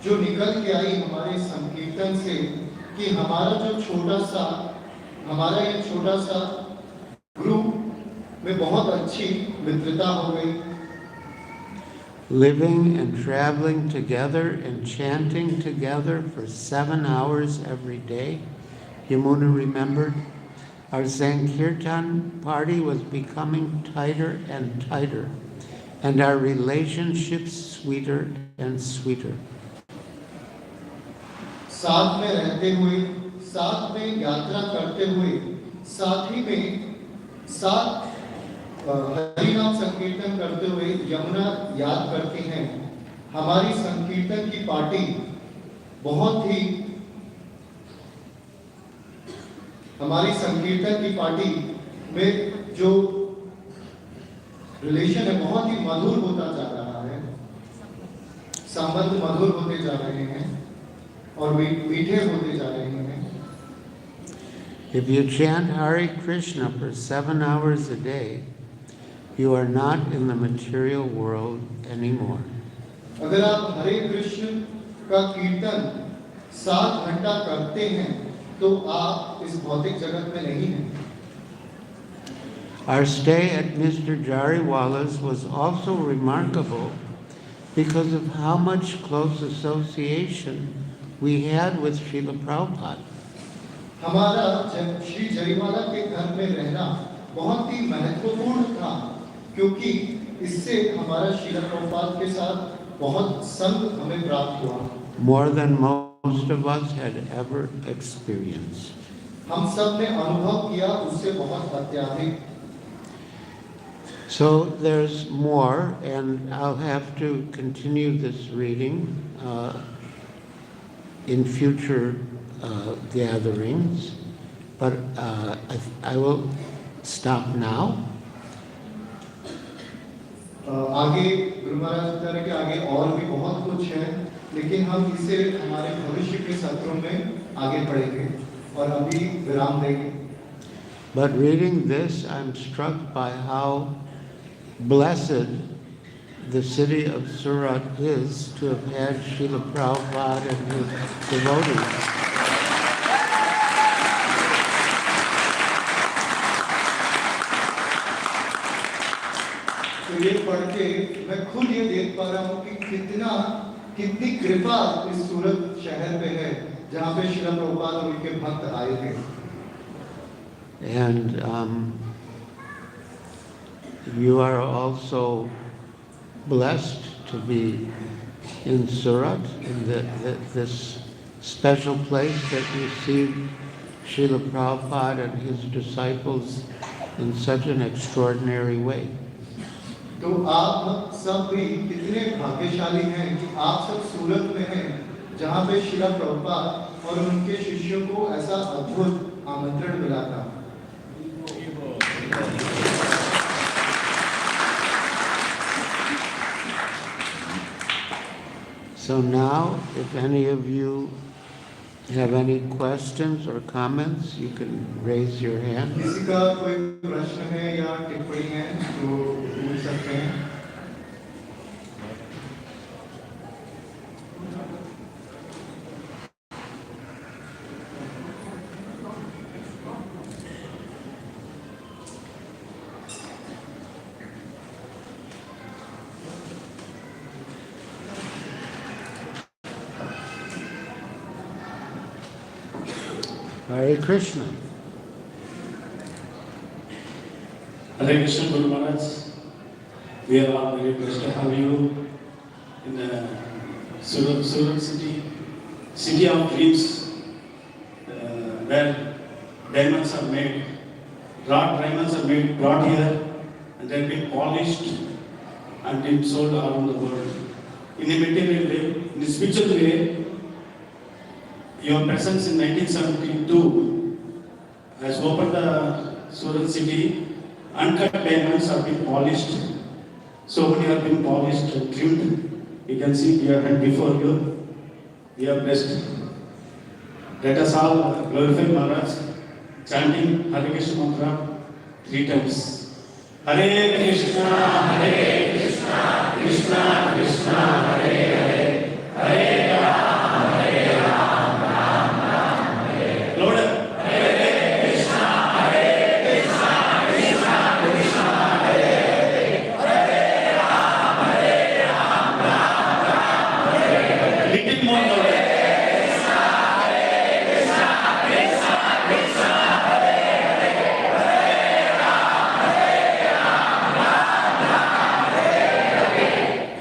जो निकल के आई हमारे संकीर्तन से कि हमारा ये छोटा सा ग्रुप में बहुत अच्छी मित्रता हो गई। Living and traveling together and chanting together for 7 hours every day, Yamuna remembered, our Sankirtan party was becoming tighter and tighter, and our relationships sweeter and sweeter. साथ में रहते हुए, साथ में यात्रा करते हुए, साथ ही में साथ हरिनाम संकीर्तन करते हुए यमुना याद करती हैं, हमारी संकीर्तन की पार्टी में जो रिलेशन है बहुत ही मधुर होता जा रहा है, संबंध मधुर होते जा रहे हैं और मीठे होते जा रहे हैं। If you chant Hare Krishna for 7 hours a day, you are not in the material world anymore. अगर आप हरे कृष्ण का कीर्तन 7 घंटा करते हैं तो आप इस भौतिक जगत में नहीं हैं। Our stay at Mr. Jariwala's was also remarkable because of how much close association we had with Srila Prabhupada. हमारा श्री जरीवाला के घर में रहना बहुत ही महत्वपूर्ण था क्योंकि इससे हमारा श्रील प्रभुपाद के साथ बहुत संग हमें प्राप्त हुआ। More than most of us had ever experienced. हम सब ने अनुभव किया उससे बहुत अत्यधिक। So there's more, and I'll have to continue this reading in future gatherings, but I will stop now. आगे गुरु महाराज बता रहे कि आगे और भी बहुत कुछ है, लेकिन हम इसे हमारे भविष्य के सत्रों में आगे पढ़ेंगे और अभी विराम देंगे। But reading this, I'm struck by how blessed the city of Surat is to have had Srila Prabhupada and his devotees. तो ये पढ़ के मैं खुद ये देख पा रहा हूँ कि कितनी कृपा इस सूरत शहर पे है जहाँ पे श्रील प्रभुपाद और उनके भक्त आए थे। And you are also blessed to be in Surat, in this special place that received Srila Prabhupada and his disciples in such an extraordinary way. तो आप सब भी कितने भाग्यशाली हैं कि आप सब सूरत में हैं जहाँ पे श्रील प्रभुपाद और उनके शिष्यों को ऐसा अद्भुत आमंत्रण मिला था। So now, if any of you have any questions or comments, you can raise your hand. किसी का कोई प्रश्न है या टिप्पणी है तो पूछ सकते हैं। Hare Krishna. Hare Krishna, Guru Maharaj. We are all very blessed to have you in the Surat city of dreams, where diamonds are made, diamonds are made, brought here, and they have been polished and been sold around the world. In a material way, in a spiritual way, your presence in 1972 has opened the Surat city. Uncut diamonds have been polished. So many have been polished and trimmed. You can see your hand before you. We are blessed. Let us all glorify Maharaj, chanting Hare Krishna mantra 3 times. Hare Krishna, Krishna Krishna, Hare Hare, Hare Rama, Hare Rama, Rama Rama, Hare. Louder. Hare Krishna, Krishna Krishna, Hare Hare, Hare Rama, Hare Rama, Rama Rama, Hare. Little more louder.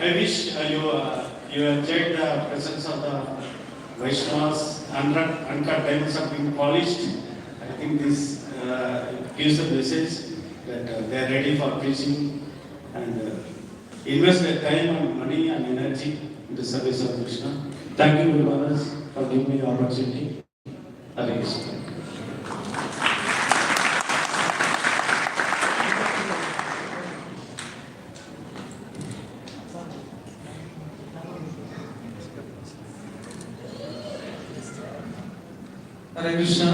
I wish you enjoyed the presence of the Vaishnavas. Uncut diamonds have been polished. I think this gives a message that they are ready for preaching and invest their time and money and energy in the service of Krishna. Thank you, Guru Maharaj, for giving me the opportunity. Hare Krishna. हरे कृष्णा।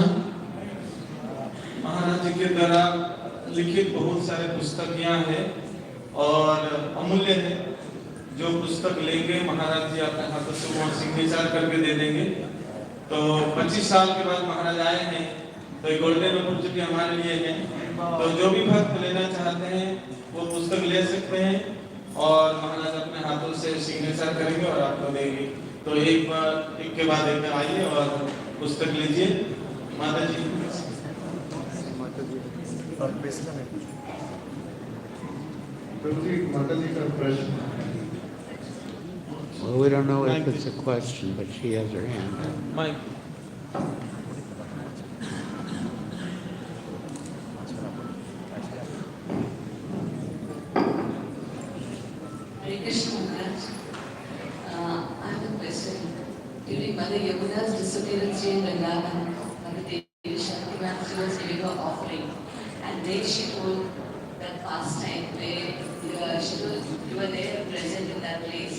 महाराज जी के द्वारा लिखित बहुत सारे पुस्तक यहाँ है और अमूल्य है। जो पुस्तक लेंगे महाराज जी अपने हाथों से वहाँ सिग्नेचर करके दे देंगे। तो 25 साल के बाद महाराज आए हैं, तो ये गोल्डन अपॉर्चुनिटी हमारे लिए है। तो जो भी भक्त लेना चाहते हैं वो पुस्तक ले सकते हैं और महाराज अपने हाथों से सिग्नेचर करेंगे और आपको देंगे। तो एक के बाद एक आइए और पुस्तक लीजिए। माता जी माता जी का प्रश्न। Well, we don't know if it's a question, but she has her hand up. Mike. Hare Krishna Maharaj. I have a question. During Mother Yamuna's disappearance in Vrindavan, Mother Devi Shaktiman, she was giving her offering. And then she told that pastime where she told you were there present in that place.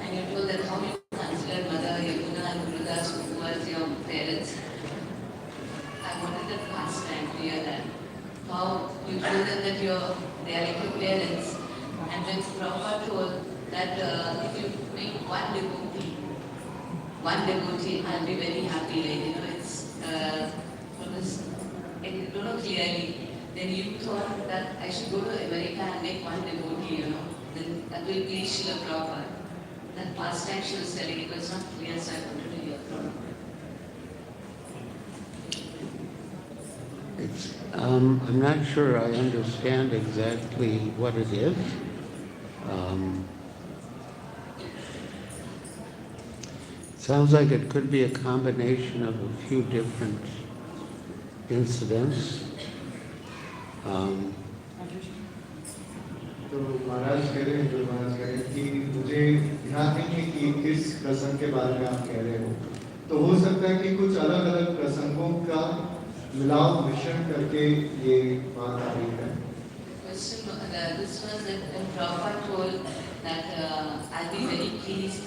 And you told that how you consider Mother Yamuna and Giriraj who was your parents. I wanted that pastime to hear that. How you told them that they are like your parents. And when Prabhupada told that if you make one devotee, I'll be very happy. Like, it's I don't know clearly. Then you thought that I should go to America and make one devotee, then that will please Srila Prabhupada. That past time she was telling it was not clear, so I wanted to hear from her. I'm not sure I understand exactly what it is. Sounds like it could be a combination of a few different incidents. तो महाराज कह रहे हैं, जो महाराज कह रहे हैं कि मुझे ध्यान नहीं है कि किस प्रसंग के बारे में आप कह रहे हो। तो हो सकता है कि कुछ अलग अलग प्रसंगों का मिलाव मिश्रण करके ये बात आ रही है। This was when Prabhupada told that I'll be very pleased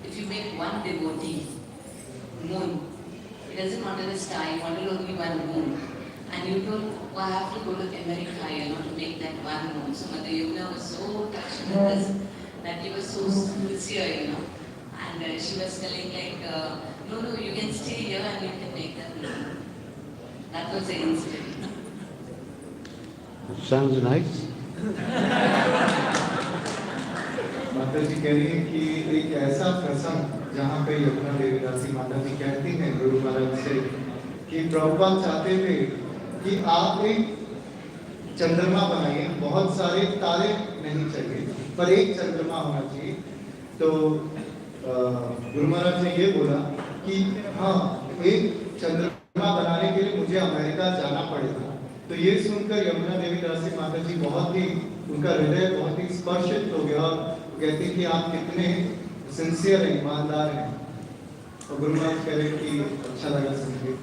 if you make one devotee, moon. He doesn't want a star, he wanted only one moon. And you told, well, I have to go to America, to make that one moon. So Mother Yamuna was so touched with this, that he was so sincere, And she was telling no, you can stay here and you can make that moon. That was the incident. Sounds nice. माता जी कह रही है कि एक ऐसा प्रसंग जहाँ पे यमुना देवी दासी माता जी कहती हैं गुरु महाराज से कि प्रभुपाद चाहते थे कि आप एक चंद्रमा बनाइए, बहुत सारे तारे नहीं चाहिए पर एक चंद्रमा होना चाहिए। तो गुरु महाराज ने ये बोला कि हाँ, एक चंद्रमा बनाने के लिए मुझे अमेरिका जाना पड़ेगा। तो ये सुनकर यमुना देवी दासी माता जी बहुत ही, उनका हृदय बहुत ही स्पर्शित हो गया और कहती कि आप कितने सिंसियर हैं, ईमानदार हैं। और गुरु महाराज कह रहे कि अच्छा लगा सुनकर।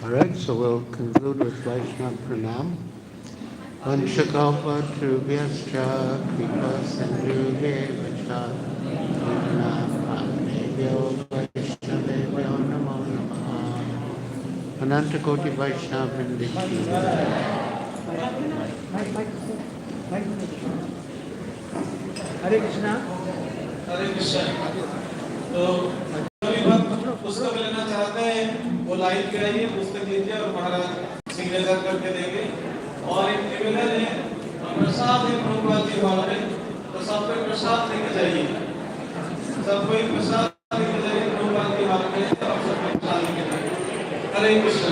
All right, so we'll conclude with Vaishnava Pranam. Vanchakalpa Trubhyascha Kripa Sindhudevacha Vijnapamnebhyo Vaishnavebhyo Namo Namaha Anantakoti Vaishnava Vrindachi. हरे कृष्णा। हरे कृष्णा। तो सभी भक्त पुस्तक लेना चाहते हैं वो लाइन पे आइए, पुस्तक लीजिए और महाराज सिग्नेचर करके देंगे। और एक निवेदन है, प्रसाद है प्रभुपाद जी हॉल में, तो सब पे प्रसाद लेके जाइए। सब कोई प्रसाद लेके जाइए प्रभुपाद जी हॉल में, और सब प्रसाद लेके जाइए। हरे कृष्ण।